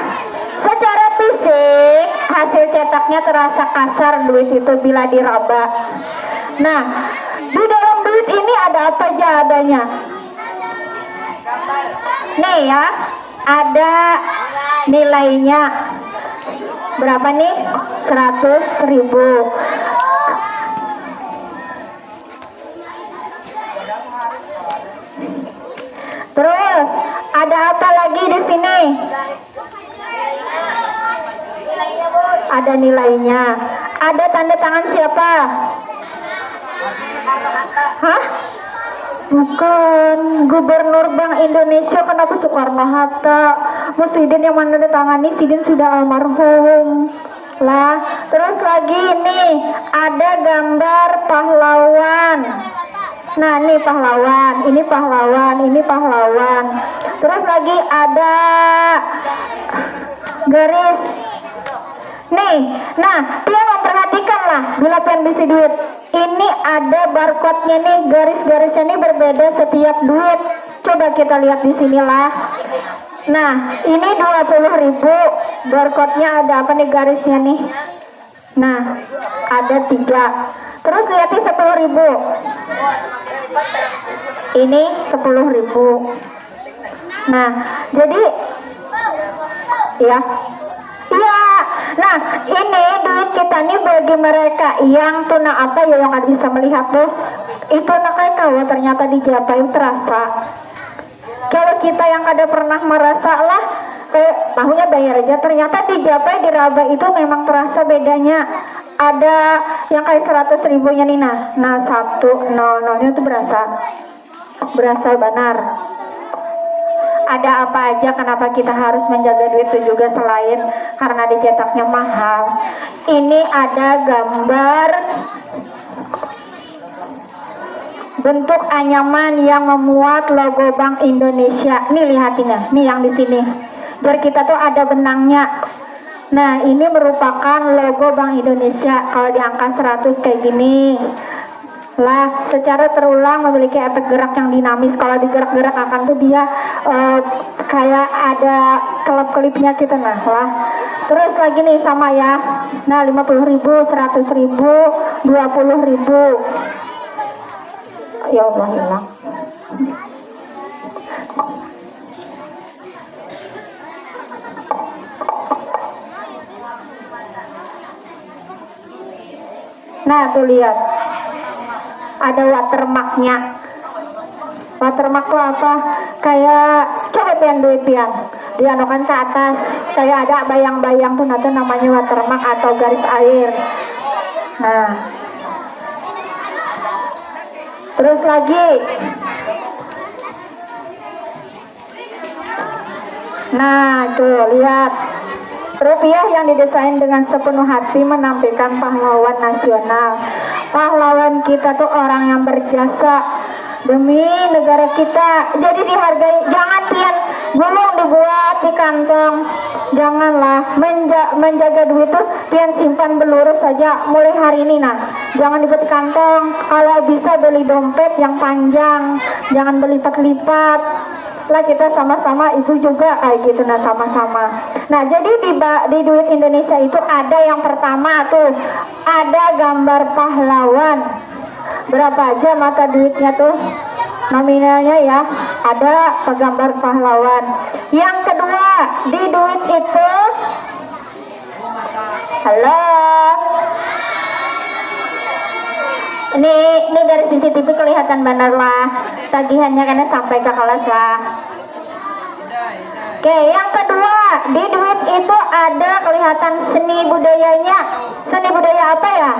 Secara fisik, hasil cetaknya terasa kasar duit itu bila diraba. Nah, di dalam duit ini ada apa aja adanya? Nih ya, ada nilainya berapa nih? 100.000. Terus ada apa lagi di sini? Ada nilainya. Ada tanda tangan siapa? Hah? Bukan, Gubernur Bank Indonesia. Kenapa Soekarno Hatta? Musidin yang mana ditangani, Sidin sudah almarhum lah. Terus lagi nih ada gambar pahlawan. Nah ini pahlawan, ini pahlawan, ini pahlawan. Terus lagi ada garis. Nih, nah dia memperhatikan lah bila pian bisi duit. Ini ada barcode-nya nih, garis-garisnya nih berbeda setiap duit. Coba kita lihat di sinilah. Nah, ini 20.000. Barcode-nya ada apa nih garisnya nih? Nah, ada 3. Terus lihat nih 10.000. Ini 10.000. Nah, jadi ya. Iya, nah ini duit kita nih bagi mereka yang tuna apa ya yang nggak bisa melihat tuh, itu nak kayak kau ternyata dijapai terasa. Kalau kita yang kada pernah merasa lah, kayak tahunya bayar aja, ternyata dijapai diraba itu memang terasa bedanya. Ada yang kayak 100.000-nya nih nah 100 itu berasa benar. Ada apa aja kenapa kita harus menjaga duit itu juga selain karena dicetaknya mahal. Ini ada gambar bentuk anyaman yang memuat logo Bank Indonesia. Nih lihatinya, nih yang di sini. Biar kita tuh ada benangnya. Nah, ini merupakan logo Bank Indonesia. Kalau di angka 100 kayak gini. Lah, secara terulang memiliki efek gerak yang dinamis. Kalau digerak-gerak akan tuh dia kayak ada kelip-kelipnya gitu nah lah. Terus lagi nih sama ya. Nah, 50.000, 100.000, 20.000. Ya Allah, hilang. Nah tuh lihat, ada watermarknya. Watermark tuh apa? Kayak coba pian duit pian, dianokan ke atas, kayak ada bayang-bayang tuh, nanti namanya watermark atau garis air. Nah, terus lagi, nah tuh lihat, rupiah yang didesain dengan sepenuh hati menampilkan pahlawan nasional. Pahlawan kita tuh orang yang berjasa demi negara kita, jadi dihargai. Jangan pian gulung dibuat di kantong, janganlah. Menjaga duit tuh pian simpan belurus saja mulai hari ini. Nah, jangan dibuat di kantong. Kalau bisa beli dompet yang panjang, jangan berlipat-lipat lah. Kita sama-sama itu juga kayak gitu. Nah, sama-sama. Nah, jadi di duit Indonesia itu ada yang pertama tuh, ada gambar pahlawan. Berapa aja mata duitnya tuh nominalnya ya, ada gambar pahlawan. Yang kedua, di duit itu, halo, ini dari CCTV kelihatan benar lah tagihannya, karena sampai ke kelas lah. Oke, yang kedua, di duit itu ada kelihatan seni budayanya. Seni budaya apa ya?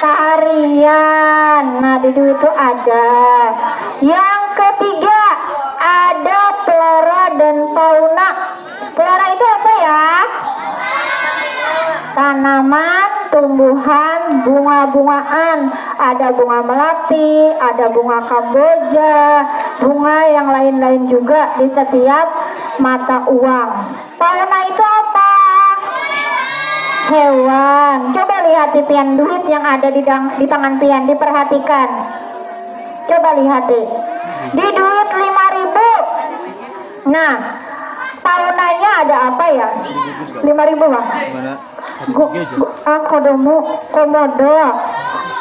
Tarian. Nah, di duit itu ada. Yang ketiga, ada flora dan fauna. Flora itu apa ya? Tanaman, tumbuhan, bunga-bungaan. Ada bunga melati, ada bunga kamboja, bunga yang lain-lain juga di setiap mata uang. Fauna itu apa? Hewan. Coba lihat di pian duit yang ada di tangan pian, diperhatikan. Coba lihat deh. Di duit 5.000. Nah, faunanya ada apa ya? 5.000 Bang? Komodo.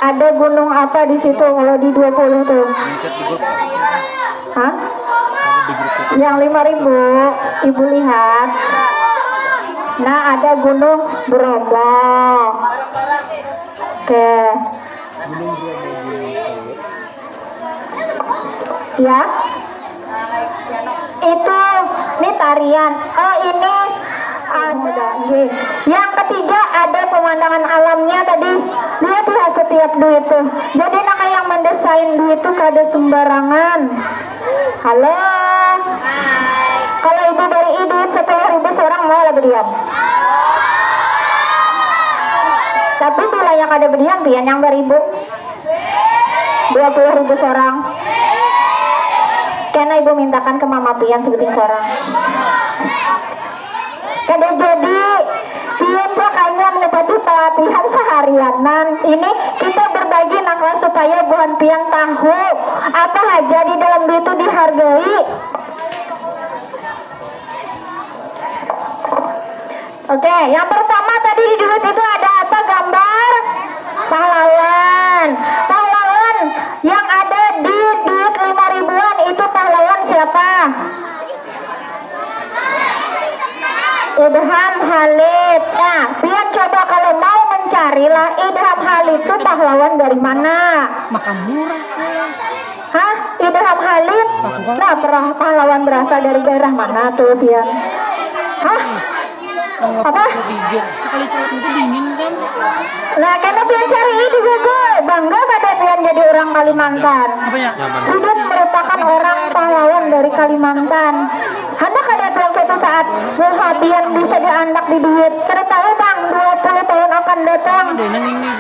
Ada gunung apa di situ kalau di 20 tuh? Hah? Yang 5.000, Ibu lihat. Nah, ada gunung Bromo. Oke. Ya. Itu ini tarian. Oh, ini ada. Yang ketiga ada pemandangan alamnya tadi. Lihatlah setiap duit tuh. Jadi nama yang mendesain duit tuh kada sembarangan. Halo. Kalau ibu dari duit 10.000 seorang mau lah berdiam. Tapi bila yang ada berdiam pian yang beribu 20.000 seorang. Karena ibu mintakan ke mama pian sebutin seorang. Kada jadi pian kayaknya menepati pelatihan seharianan. Ini kita berbagi nangla supaya buhan pian tahu apa aja di dalam duit itu dihargai. Oke, yang pertama tadi di duit itu ada apa? Gambar pahlawan. Pahlawan yang ada di duit 5.000-an itu pahlawan siapa? Idham Halid. Nah, pian coba kalau mau mencarilah Idham Halid itu pahlawan dari mana? Makan murah. Hah? Idham Halid? Nah, pahlawan berasal dari daerah mana tuh pian? Hah? Apa? Sekali sholat itu dingin kan? Nah, karena pian cari di Google, bangga kada pian jadi orang Kalimantan. Apa ya? Sudah merupakan orang pahlawan dari Kalimantan. Hendak ada pian suatu saat pian bisa diandak di duit. Kada tahu bang, 20 tahun akan datang.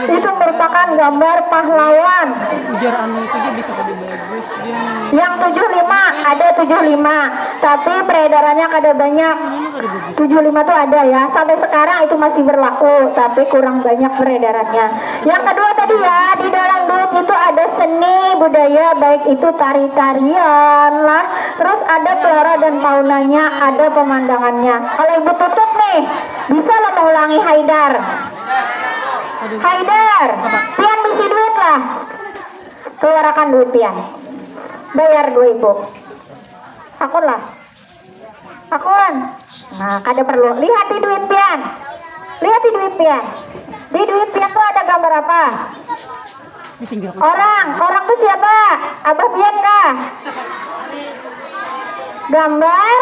Itu merupakan gambar pahlawan. Ujar anu itu dia bisa pada bagus. Yang 75 ada 75, tapi peredarannya kada banyak. 75 tuh ada ya, sampai sekarang itu masih berlaku, tapi kurang banyak peredarannya. Yang kedua tadi ya, di dalam duit itu ada seni budaya, baik itu tari-tarian lah, terus ada flora dan faunanya, ada pemandangannya. Kalau ibu tutup nih, bisa lah mengulangi Haidar. Haidar, pian bisi duit lah, keluarkan duit pian, bayar 2.000. Akun lah, akun. Nah, kada perlu lihat di duit pian, lihat di duit pian. Di duit pian tuh ada gambar apa? Orang tuh siapa? Abah pian kah? Gambar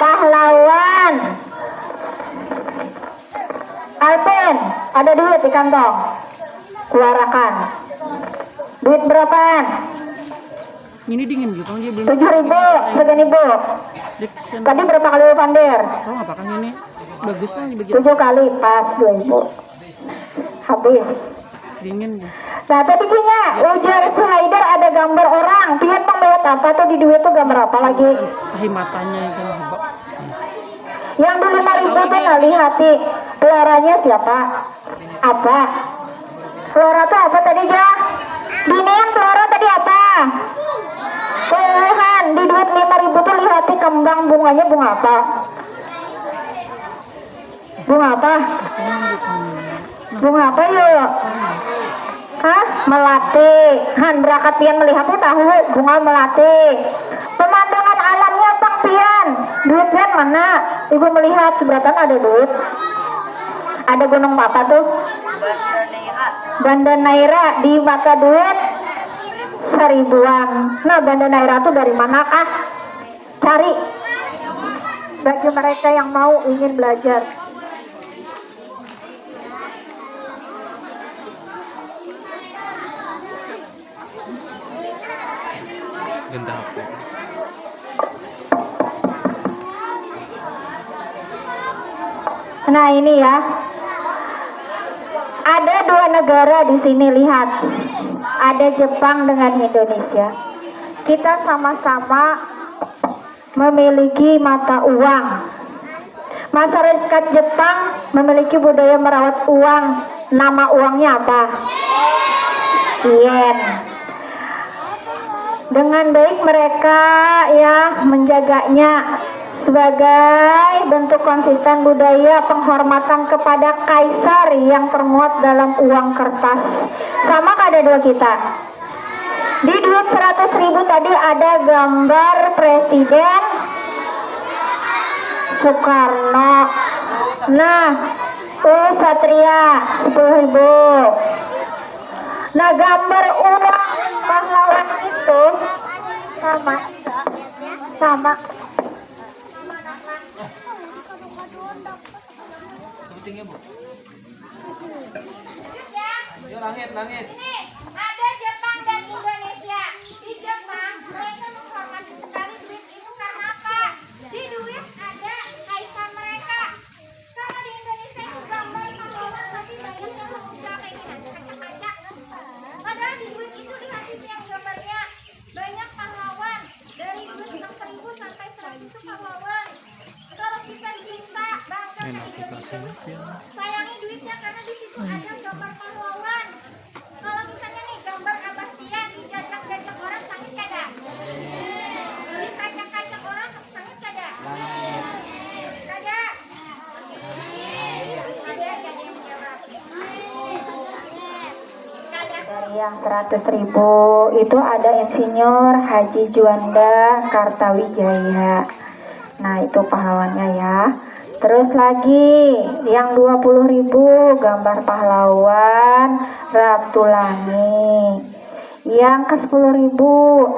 pahlawan. Alvin, ada duit di kantong. Keluarkan. Duit berapaan? Ini dingin gitu, dia belum. 7.000, segini bu. Dixon. Tadi berapa kali lu pandir? Oh, apakah ini bagus kan dibagian 7 kali, pas 2.000. Habis. dingin ya. Nah tadi punya ujar si Haidar ada gambar orang. Pian pembayat apa tuh di duit tuh gambar apa lagi? Tahi matanya itu. Yang di 5.000 tuh nali hati. Pelaranya siapa? Apa? Flora tuh apa tadi ya? Dinian Flora tadi apa? Tuhan, di duit 5.000 tuh lihati kembang bunganya bunga apa? Bunga apa? Bunga apa yuk? Hah? Melati. Han berakat pian melihatnya tahu bunga melati. Pemandangan alamnya Pak pian. Duit pian mana? Ibu melihat seberatan ada duit. Ada gunung apa tuh? Banda Naira di mata duit 1.000-an. Nah Banda Naira tuh dari manakah? Cari bagi mereka yang mau ingin belajar. Genta HP. Nah ini ya, ada 2 negara di sini, lihat, ada Jepang dengan Indonesia. Kita sama-sama memiliki mata uang. Masyarakat Jepang memiliki budaya merawat uang. Nama uangnya apa? Yen. Dengan baik mereka ya menjaganya sebagai bentuk konsisten budaya penghormatan kepada kaisar yang termuat dalam uang kertas. Sama ada 2 kita. Di duit 100.000 tadi ada gambar Presiden Soekarno. Nah, Satria 10.000. Nah, gambar uang pahlawan itu sama. Sebutinnya bu. Yuk langit. Ini ada Jepang dan Indonesia. Di Jepang mereka menghormati sekali duit itu karena apa? Di duit ada kaisar mereka. Kalau di Indonesia itu gambar pahlawan masih banyak yang mengucap kayak gini, acak-acak. Padahal di duit itu lihatin yang gambarnya banyak pahlawan. Dari duit 6.000 sampai 100 itu pahlawan. Kalau kita cinta bangga dengan Indonesia, sayangi duitnya karena di situ ada gambar pahlawan. Kalau misalnya nih gambar Abah Tian dijajak-jajak orang sangit kada? Dikacak-kacak orang sangit kada? Kada. Ada yang menjawab. Kada. Dari yang 100.000 itu ada Insinyur Haji Juanda Kartawijaya. Nah itu pahlawannya ya. Terus lagi yang 20.000 gambar pahlawan Ratu Langit. Yang ke 10.000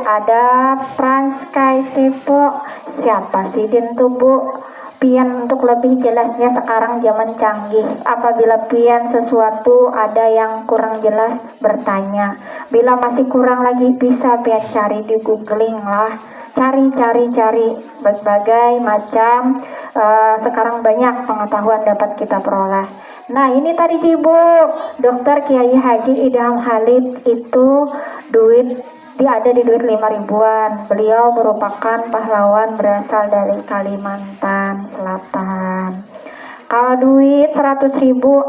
ada Frans Kaisepo. Siapa sih din tuh bu? Pian untuk lebih jelasnya sekarang zaman canggih. Apabila pian sesuatu ada yang kurang jelas bertanya. Bila masih kurang lagi bisa pian cari di googling lah. Cari berbagai macam sekarang banyak pengetahuan dapat kita peroleh. Nah ini tadi Ibu Dr. Kiai Haji Idham Khalid itu dia ada di duit 5.000-an. Beliau merupakan pahlawan berasal dari Kalimantan Selatan. Kalau duit 100.000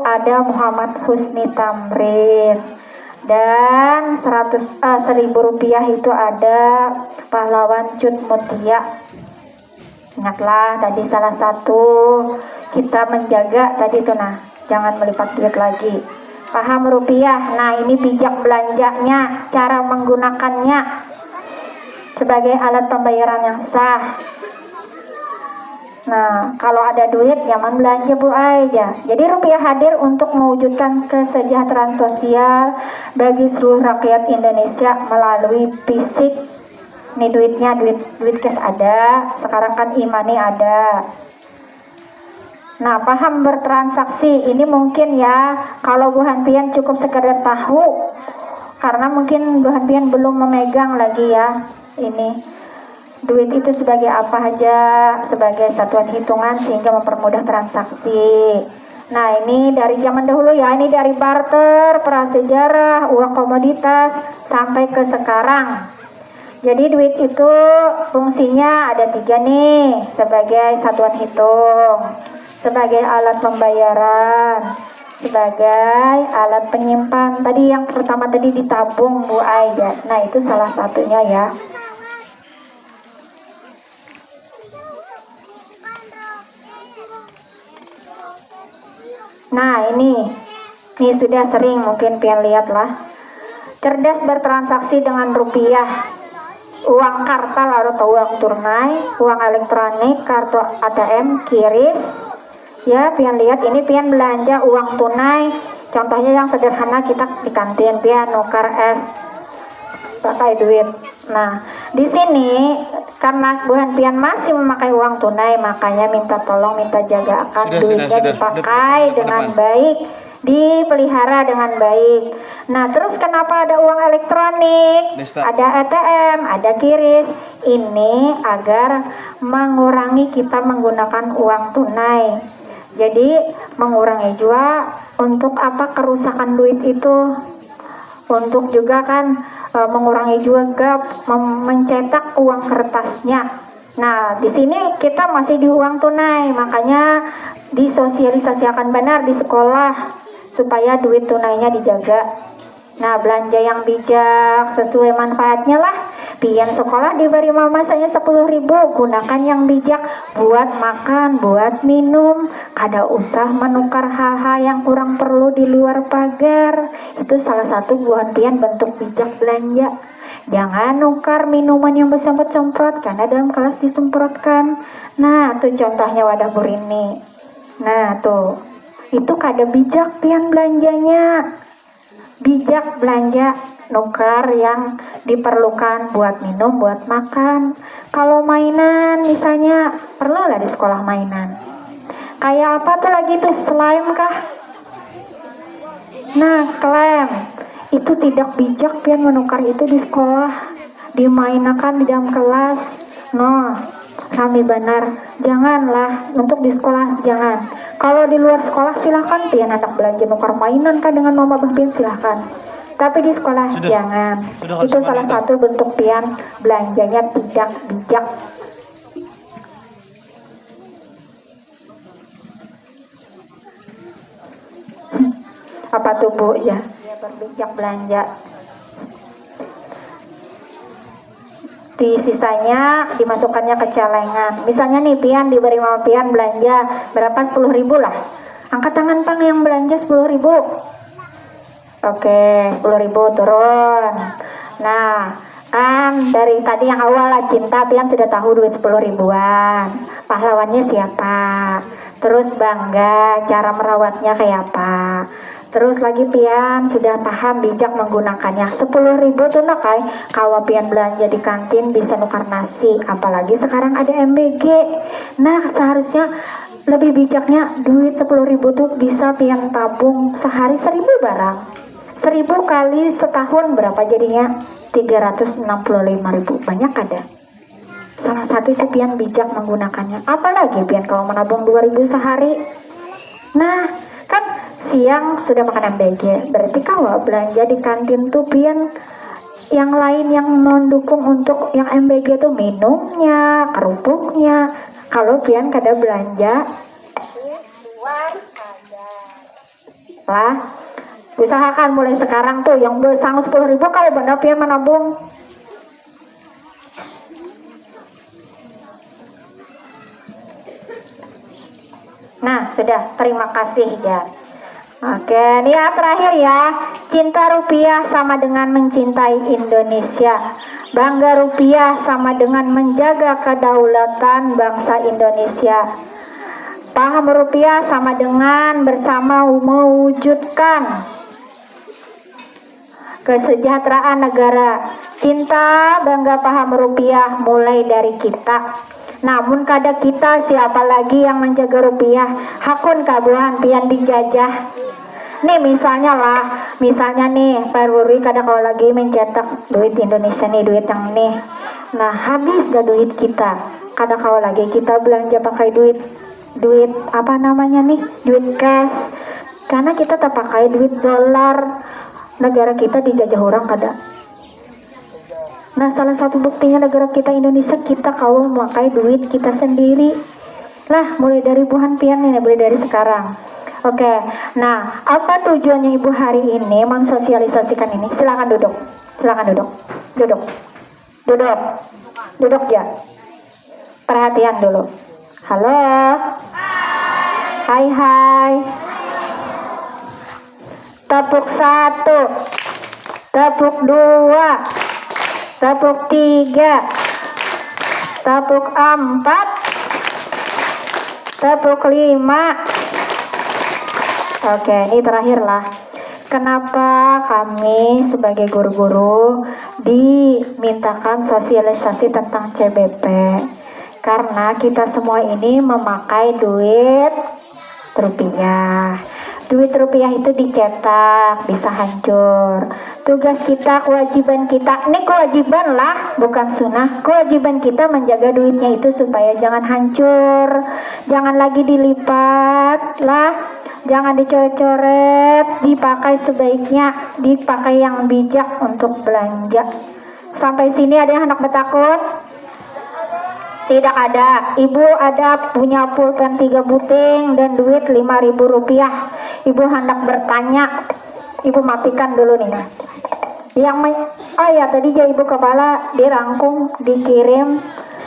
ada Muhammad Husni Tamrin. Dan 1.000 rupiah itu ada pahlawan Cut Mutia. Ingatlah tadi salah satu kita menjaga tadi tuh, nah jangan melipat duit lagi. Paham rupiah. Nah ini bijak belanjanya, cara menggunakannya sebagai alat pembayaran yang sah. Nah, kalau ada duit jangan belanja Bu aja. Jadi rupiah hadir untuk mewujudkan kesejahteraan sosial bagi seluruh rakyat Indonesia melalui fisik. Nih duitnya, duit cash ada, sekarang kan e-money ada. Nah, paham bertransaksi ini mungkin ya, kalau Bu Hanpian cukup sekedar tahu, karena mungkin Bu Hanpian belum memegang lagi ya ini. Duit itu sebagai apa aja, sebagai satuan hitungan sehingga mempermudah transaksi. Nah, ini dari zaman dahulu ya, ini dari barter, prasejarah, uang komoditas sampai ke sekarang. Jadi duit itu fungsinya ada 3 nih, sebagai satuan hitung, sebagai alat pembayaran, sebagai alat penyimpan. Tadi yang pertama tadi ditabung Bu Aida. Nah, itu salah satunya ya. Nah, ini sudah sering mungkin pian lihat lah. Cerdas bertransaksi dengan rupiah, uang kartal atau uang tunai, uang elektronik, kartu ATM, QRIS. Ya, pian lihat ini pian belanja uang tunai. Contohnya yang sederhana kita di kantin pian nukar es pakai duit. Nah, di sini karena Bu Hanpian masih memakai uang tunai, makanya minta tolong, minta jaga akan duitnya dipakai dengan baik, dipelihara dengan baik. Nah, terus kenapa ada uang elektronik, ada ATM, ada QRIS? Ini agar mengurangi kita menggunakan uang tunai. Jadi mengurangi juga untuk apa, kerusakan duit itu, untuk juga kan mengurangi juga mencetak uang kertasnya. Nah, di sini kita masih di uang tunai, makanya disosialisasikan benar di sekolah supaya duit tunainya dijaga. Nah, belanja yang bijak sesuai manfaatnya lah. Pian sekolah diberi mama saya 10.000, gunakan yang bijak buat makan, buat minum. Ada usah menukar hal-hal yang kurang perlu di luar pagar. Itu salah satu Bu Hanpian bentuk bijak belanja. Jangan nukar minuman yang bersemprot-semprot karena dalam kelas disemprotkan. Nah, tuh contohnya wadah burini. Nah, tuh. Itu kada bijak pian belanjanya. Bijak belanja nukar yang diperlukan buat minum, buat makan. Kalau mainan misalnya, perlu lah di sekolah mainan. Kayak apa tuh lagi tuh, slime kah? Nah, klaim. Itu tidak bijak pian menukar itu di sekolah, dimainkan di dalam kelas. No, kami benar, janganlah untuk di sekolah, jangan. Kalau di luar sekolah silahkan pian anak belanja nukar mainan kan dengan mama babian silahkan. Tapi di sekolah jangan. Itu salah satu bentuk pian belanjanya tidak bijak. Apa tuh Bu ya? Dia berbijak belanja. Di sisanya dimasukkannya ke celengan. Misalnya nih pian diberi mama pian belanja berapa, 10.000 lah. Angkat tangan Pang yang belanja 10.000. Oke, 10.000 turun. Nah, kan dari tadi yang awal lah cinta pian sudah tahu duit 10.000-an. Pahlawannya siapa? Terus bangga cara merawatnya kayak apa? Terus lagi pian sudah paham bijak menggunakannya. 10.000 tuh nak kalau pian belanja di kantin bisa nukar nasi. Apalagi sekarang ada MBG. Nah, seharusnya lebih bijaknya duit 10.000 tuh bisa pian tabung sehari 1.000 barang. 1.000 kali setahun berapa jadinya? 365.000. Banyak ada. Salah satu itu pian bijak menggunakannya. Apalagi pian kalau menabung 2.000 sehari. Nah, kan siang sudah makan MBG. Berarti kalau belanja di kantin tuh pian yang lain yang mendukung untuk yang MBG tuh minumnya, kerupuknya. Kalau pian kada belanja lah, usahakan mulai sekarang tuh yang bersang 10.000 kalau benar pian menabung. Nah, sudah, terima kasih ya. Oke, ini yang terakhir ya. Cinta rupiah sama dengan mencintai Indonesia. Bangga rupiah sama dengan menjaga kedaulatan bangsa Indonesia. Paham rupiah sama dengan bersama mewujudkan kesejahteraan negara. Cinta bangga paham rupiah mulai dari kita. Namun kada kita siapa lagi yang menjaga rupiah? Hakun kabuhan pian dijajah. Nih misalnya nih Pak Ruri kada kalau lagi mencetak duit Indonesia nih, duit yang ini. Nah habis dah duit kita, kada kalau lagi kita belanja pakai duit apa namanya nih, duit cash. Karena kita tak pakai duit dolar, negara kita dijajah orang kada. Nah salah satu buktinya negara kita Indonesia, kita kalau memakai duit kita sendiri. Lah mulai dari buhan pian nih, mulai dari sekarang. Oke, nah apa tujuannya Ibu hari ini mensosialisasikan ini? Silakan duduk, duduk ya. Perhatian dulu. Halo, hai. Tepuk 1, tepuk 2, tepuk 3, tepuk 4, tepuk 5. Oke, ini terakhir lah. Kenapa kami sebagai guru-guru dimintakan sosialisasi tentang CBP? Karena kita semua ini memakai duit rupiah. Duit rupiah itu dicetak, bisa hancur. Tugas kita, kewajiban kita, ini kewajiban lah, bukan sunnah. Kewajiban kita menjaga duitnya itu supaya jangan hancur, jangan lagi dilipat lah. Jangan dicoret-coret, dipakai sebaiknya, dipakai yang bijak untuk belanja. Sampai sini ada yang hendak bertakut? Tidak ada. Ibu ada punya pulpen 3 buting dan duit 5.000 rupiah. Ibu hendak bertanya. Ibu matikan dulu nih. Oh ya, tadi ya Ibu Kepala dirangkum, dikirim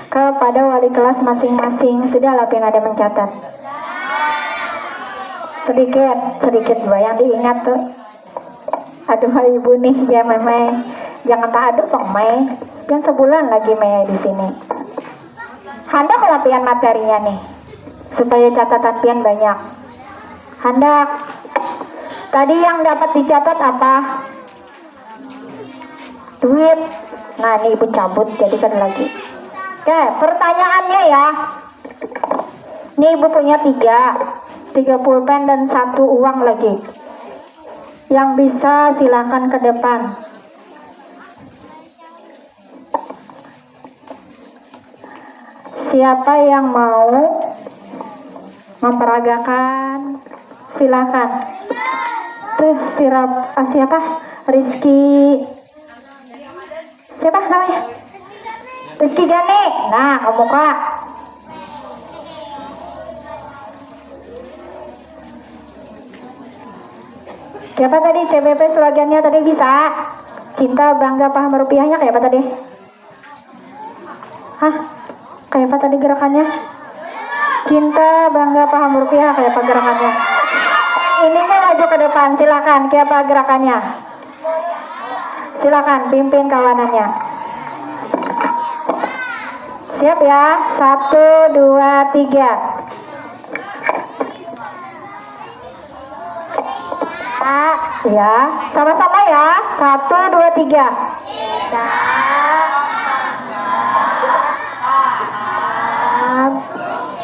kepada wali kelas masing-masing. Sudah lah, ada mencatat. Sedikit dua yang diingat tuh. Aduh Ibu nih ya memang jangan tak aduh dong Mei. Kan sebulan lagi Mei di sini. Hendak latihan materinya nih supaya catatan pian banyak. Hendak. Tadi yang dapat dicatat apa? Duit. Nah ini Ibu cabut jadikan lagi. Oke, pertanyaannya ya. Nih Ibu punya 3 pulpen dan 1 uang lagi. Yang bisa silakan ke depan. Siapa yang mau memperagakan? Silakan. Tuh siapa? Rizky. Siapa namanya? Rizky Gani. Nah, kamu Kak. Siapa tadi CBP slogannya tadi bisa? Cinta bangga paham rupiahnya kayak apa tadi? Hah? Kayak apa tadi gerakannya? Cinta bangga paham rupiah kayak apa gerakannya? Ininya maju ke depan, silakan. Kayak apa gerakannya? Silakan pimpin kawanannya. Siap ya? 1, 2, 3. Ya, sama-sama ya. 1, 2, 3.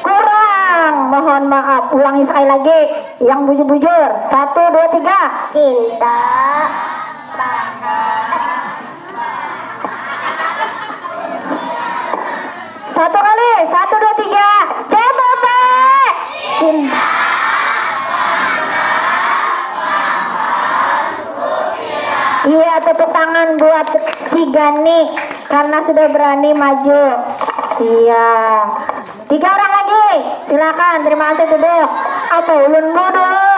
Kurang, mohon maaf. Ulangi sekali lagi. Yang bujur-bujur. 1, 2, 3. Cinta. Satu kali. 1, 2, 3. CBP. Cinta. Iya, tepuk tangan buat si Gani karena sudah berani maju. Iya. 3 orang lagi. Silakan, terima kasih duduk. Atau ulun bu dulu.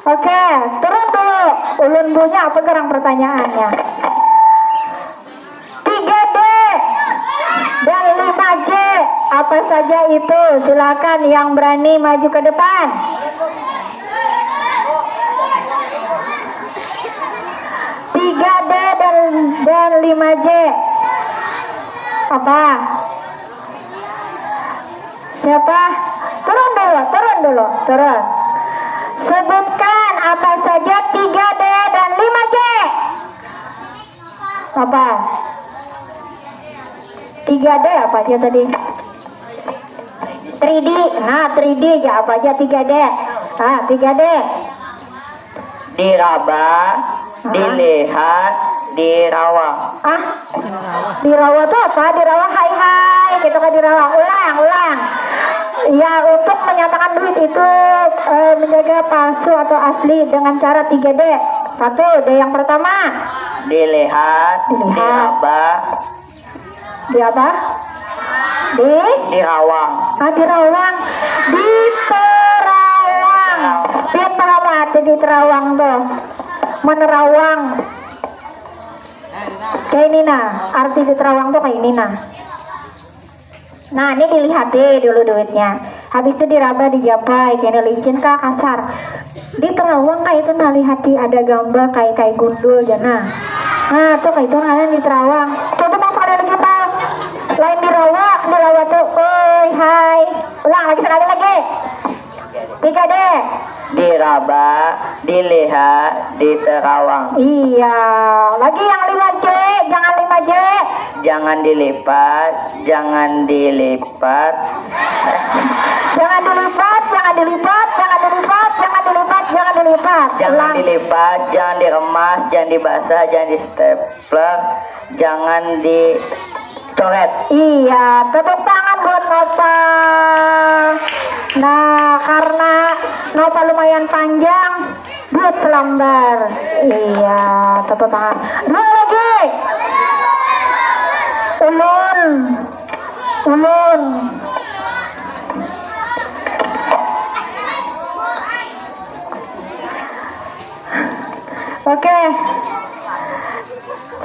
Oke, turun dulu. Ulun bunya apa gerang pertanyaannya? 3D dan 5J. Apa saja itu? Silakan yang berani maju ke depan. 5J. Apa? Siapa? Turun dulu. Sebutkan apa saja 3D dan 5J. Apa? 3D apa aja tadi? 3D. Nah, 3D aja apa aja 3D? 3D. Diraba, dilihat, dirawang. Dirawang tuh apa? Dirawang hai gitu kan, dirawang. Ulang. Ya, untuk menyatakan duit itu menjaga palsu atau asli dengan cara 3D. 1, D yang pertama. Dilihat, diraba, Di apa? dirawang. Dirawang. Diterawang. Pian paham arti diterawang tuh? Menerawang. Kayak ini nah. Arti diterawang tuh kayak ini nah. Nah, ini dilihat deh dulu duitnya. Habis itu diraba, dijapai, kena licin kah kasar. Diterawang kayak itu nah, lihati ada gambar kayak gundul jana. Nah, tuh kayak itu kalian diterawang. Coba bang sekali lagi pak. Lain dirawa tuh. Oi, hai. Ulang lagi sekali lagi. 3D. Diraba, dilihat, diterawang. Iya. Lagi yang 5J, jangan 5J. Jangan dilipat, jangan dilipat. Jangan dilipat. Jangan Ulang. dilipat, jangan diremas, jangan dibasah, jangan di stapler, jangan dicoret. Iya, tepuk tangan buat Nova. Nah, karena Nova lumayan panjang, duit selembar. Iya, tepuk tangan. Dua lagi. Ulun. Oke.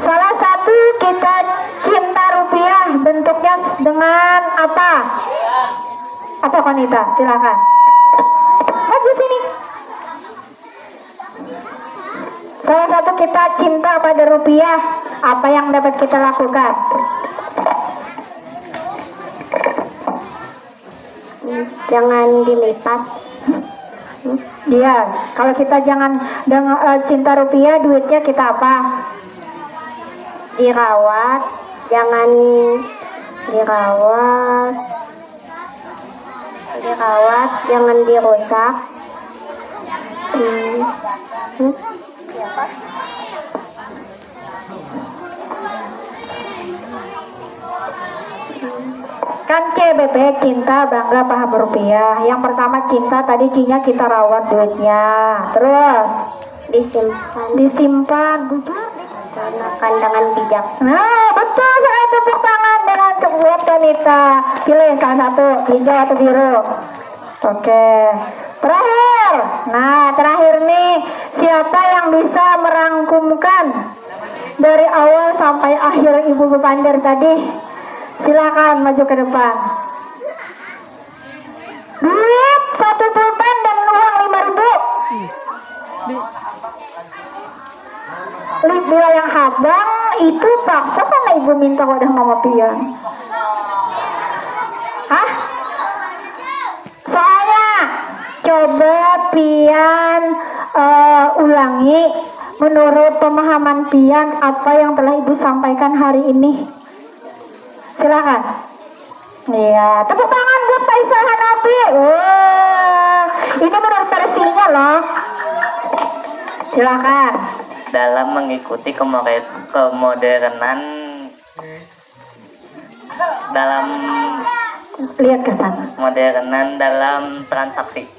Salah satu kita cinta rupiah bentuknya dengan apa? Apa Konita? Silakan. Maju sini. Salah satu kita cinta pada rupiah, apa yang dapat kita lakukan? Jangan dilipat. Iya, kalau kita jangan dengan cinta rupiah, duitnya kita apa? Dirawat, jangan jangan dirusak. Kan CBP cinta bangga paham rupiah. Yang pertama cinta tadi C-nya kita rawat duitnya. Terus disimpan gunakan dengan bijak. Nah, betul, saya tepuk tangan dengan buat Konita. Pilih salah satu, hijau atau biru. Oke. Terakhir. Nah, terakhir nih, siapa yang bisa merangkumkan dari awal sampai akhir Ibu Pandar tadi? Silakan maju ke depan. Duit 1 pulpen dan uang 5.000. Bila yang habang itu paksa karena ibu minta wadah mama pian. Hah? Soalnya coba pian ulangi menurut pemahaman pian apa yang telah ibu sampaikan hari ini. Silakan. Iya, tepuk tangan buat Faisal Hanafi. Ini menurut versinya loh. Silakan. Dalam mengikuti kemodernan, dalam Lihat ke sana. modernan dalam transaksi.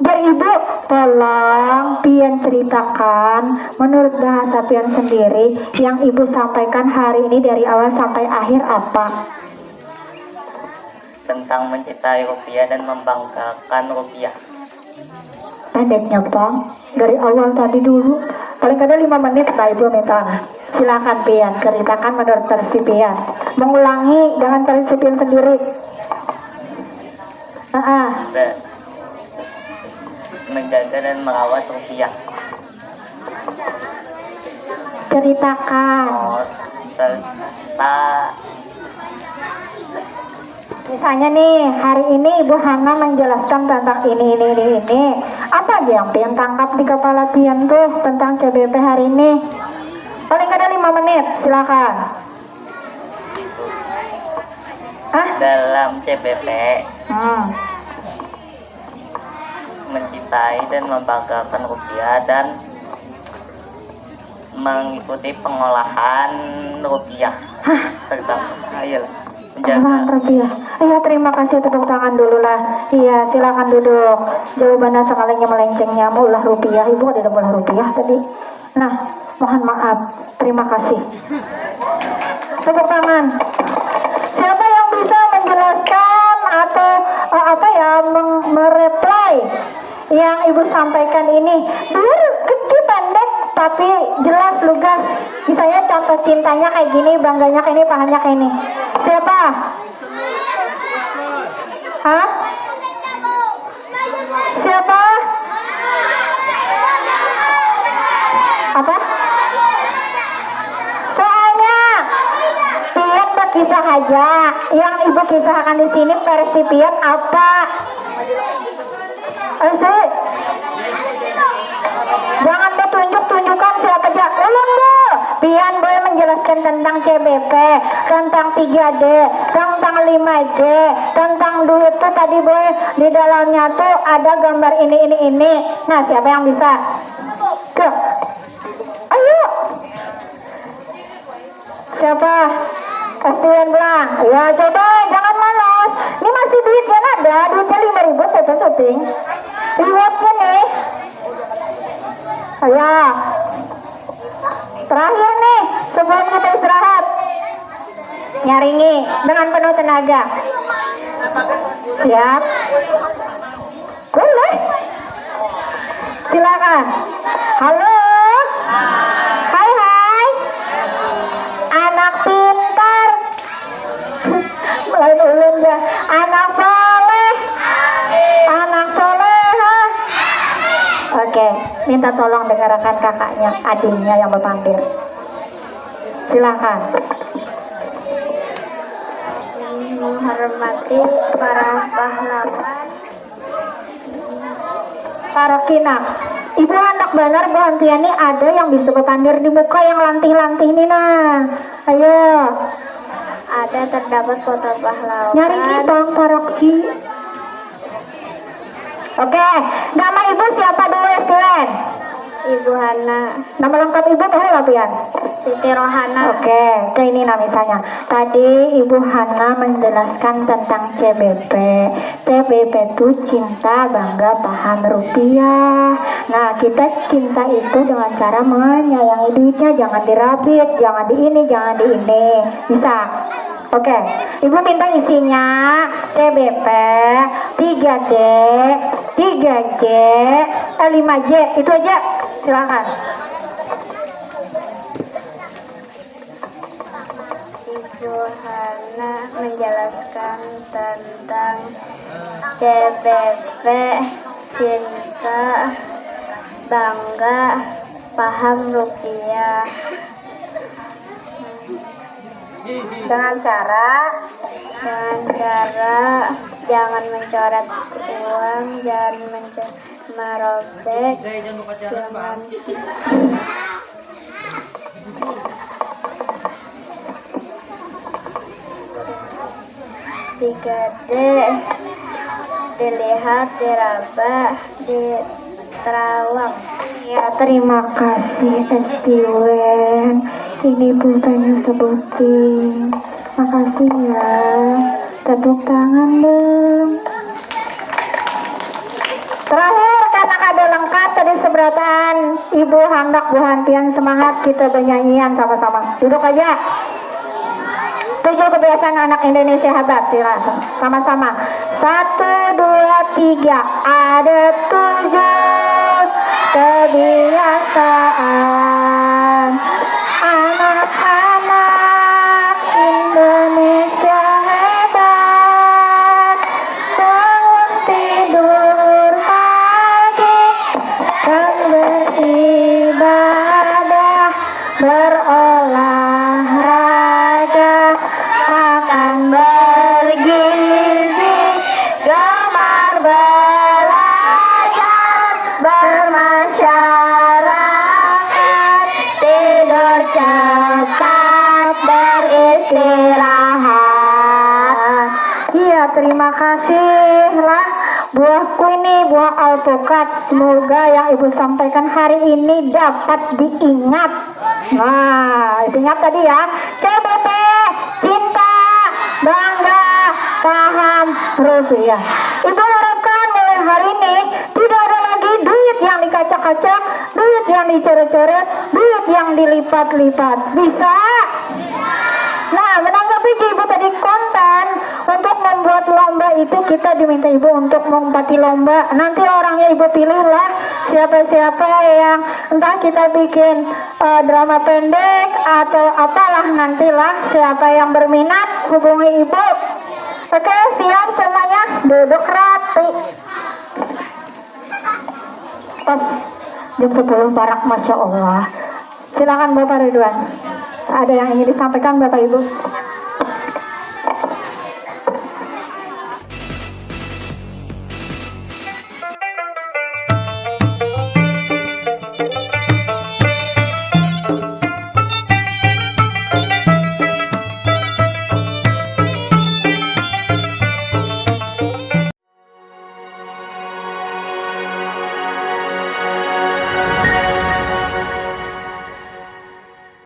Biar ibu tolong pian ceritakan menurut bahasa pian sendiri yang ibu sampaikan hari ini dari awal sampai akhir apa? Tentang mencintai rupiah dan membanggakan rupiah. Pendeknya bang, dari awal tadi dulu paling kada 5 menit lah ibu minta. Silakan pian ceritakan menurut versi pian. Mengulangi dengan versi pian sendiri. Menjaga dan merawat rupiah. Ceritakan. Oh, serta Misalnya nih, hari ini Ibu Hana menjelaskan tentang ini. Apa aja yang Pian tangkap di kepala Pian tuh tentang CBP hari ini? Paling ada 5 menit, silakan. Hah? dalam CBP Hmm. mencintai dan membanggakan rupiah dan mengikuti pengolahan rupiah serta Pengolahan menjaga rupiah. Iya, terima kasih, tepuk tangan dulu lah. Iya, silakan duduk. Jawabannya sekalinya melencengnya ulah rupiah. Ibu kok tidak ulah rupiah tadi? Nah, mohon maaf. Terima kasih. Tepuk tangan. Siapa yang bisa menjelaskan atau mereply yang Ibu sampaikan ini? Biar kecil pendek tapi jelas lugas. Misalnya contoh cintanya kayak gini, bangganya kayak ini, pahanya kayak ini. Siapa? Hah? Siapa? Apa? Soalnya Pian berkisah aja. Yang Ibu kisahkan di sini versi Pian apa? Jangan tunjukkan siapa aja. Ulang dulu. Pian boleh menjelaskan tentang CBP, tentang 3D, tentang 5J, tentang duit tuh tadi boleh di dalamnya tuh ada gambar ini. Nah, siapa yang bisa? Ke. Ayo. Siapa? Kasihan bilang. Ya coba, jangan malas. Ini masih duitnya ada, duitnya 5.000 total syuting. Rewardnya nih. Ayo. Terakhir nih, sebelum kita istirahat. Nyaringi dengan penuh tenaga. Siap? Boleh. Silakan. Halo. Hai. Anak pintar. Lain ulun ya. Anak soleh. Anak soleha. Oke, minta tolong dengarkan kakaknya, adiknya yang berpandir. Silakan. Menghormati para pahlawan, para kinak. Ibu anak benar Bu Hantiani ada yang bisa berpandir di muka yang lantih-lantih nih nah. Ayo. Ada terdapat foto pahlawan. Nyari kita para ki. Oke, nama Ibu siapa dulu Estilen? Ibu Hana. Nama lengkap Ibu tahu nggak Pian? Siti Rohana. Oke, kayak ini nah misalnya. Tadi Ibu Hana menjelaskan tentang CBP. CBP itu cinta, bangga, paham rupiah. Nah, kita cinta itu dengan cara menyayangi duitnya, jangan dirabit, jangan di ini, jangan di ini. Bisa? Oke, Ibu minta isinya CBP, 3D, 3J, 5J, itu aja. Silakan. Ibu Hana menjelaskan tentang CBP, cinta, bangga, paham rupiah. Dengan cara jangan mencoret uang, jangan merobek, jangan 3D dilihat, diraba, diterawang. Ya, terima kasih Estiwen. Ini pulpennya sebutin. Makasih ya. Tepuk tangan dong. Terakhir, karena kado lengkap tadi seberatan Ibu hendak Bu Hantian semangat kita bernyanyian sama-sama. Duduk aja. 7 kebiasaan anak Indonesia hebat, silakan sama-sama. 1, 2, 3. Ada 7 kebiasaan anak-anak Indonesia hebat. Bangun tidur pagi dan beribadah. cepat beristirahat. Iya, terima kasih lah buahku ini, buah alpukat. Semoga yang ibu sampaikan hari ini dapat diingat. Nah, ingat tadi ya, CBP, cinta, bangga, paham, rupiah. Ibu harapkan mulai hari ini tidak ada lagi duit yang dikacak-kacak, duit yang dicoret-coret, duit yang dilipat-lipat. Bisa? Nah, menanggapi ibu tadi konten untuk membuat lomba itu, kita diminta ibu untuk mengumpati lomba. Nanti orangnya ibu pilihlah siapa-siapa yang entah kita bikin drama pendek atau apalah, nantilah siapa yang berminat hubungi ibu. Oke, siap semuanya, duduk rapi. Pas jam 10 barak, Masya Allah. Silakan Bapak Ridwan. Ada yang ingin disampaikan Bapak Ibu?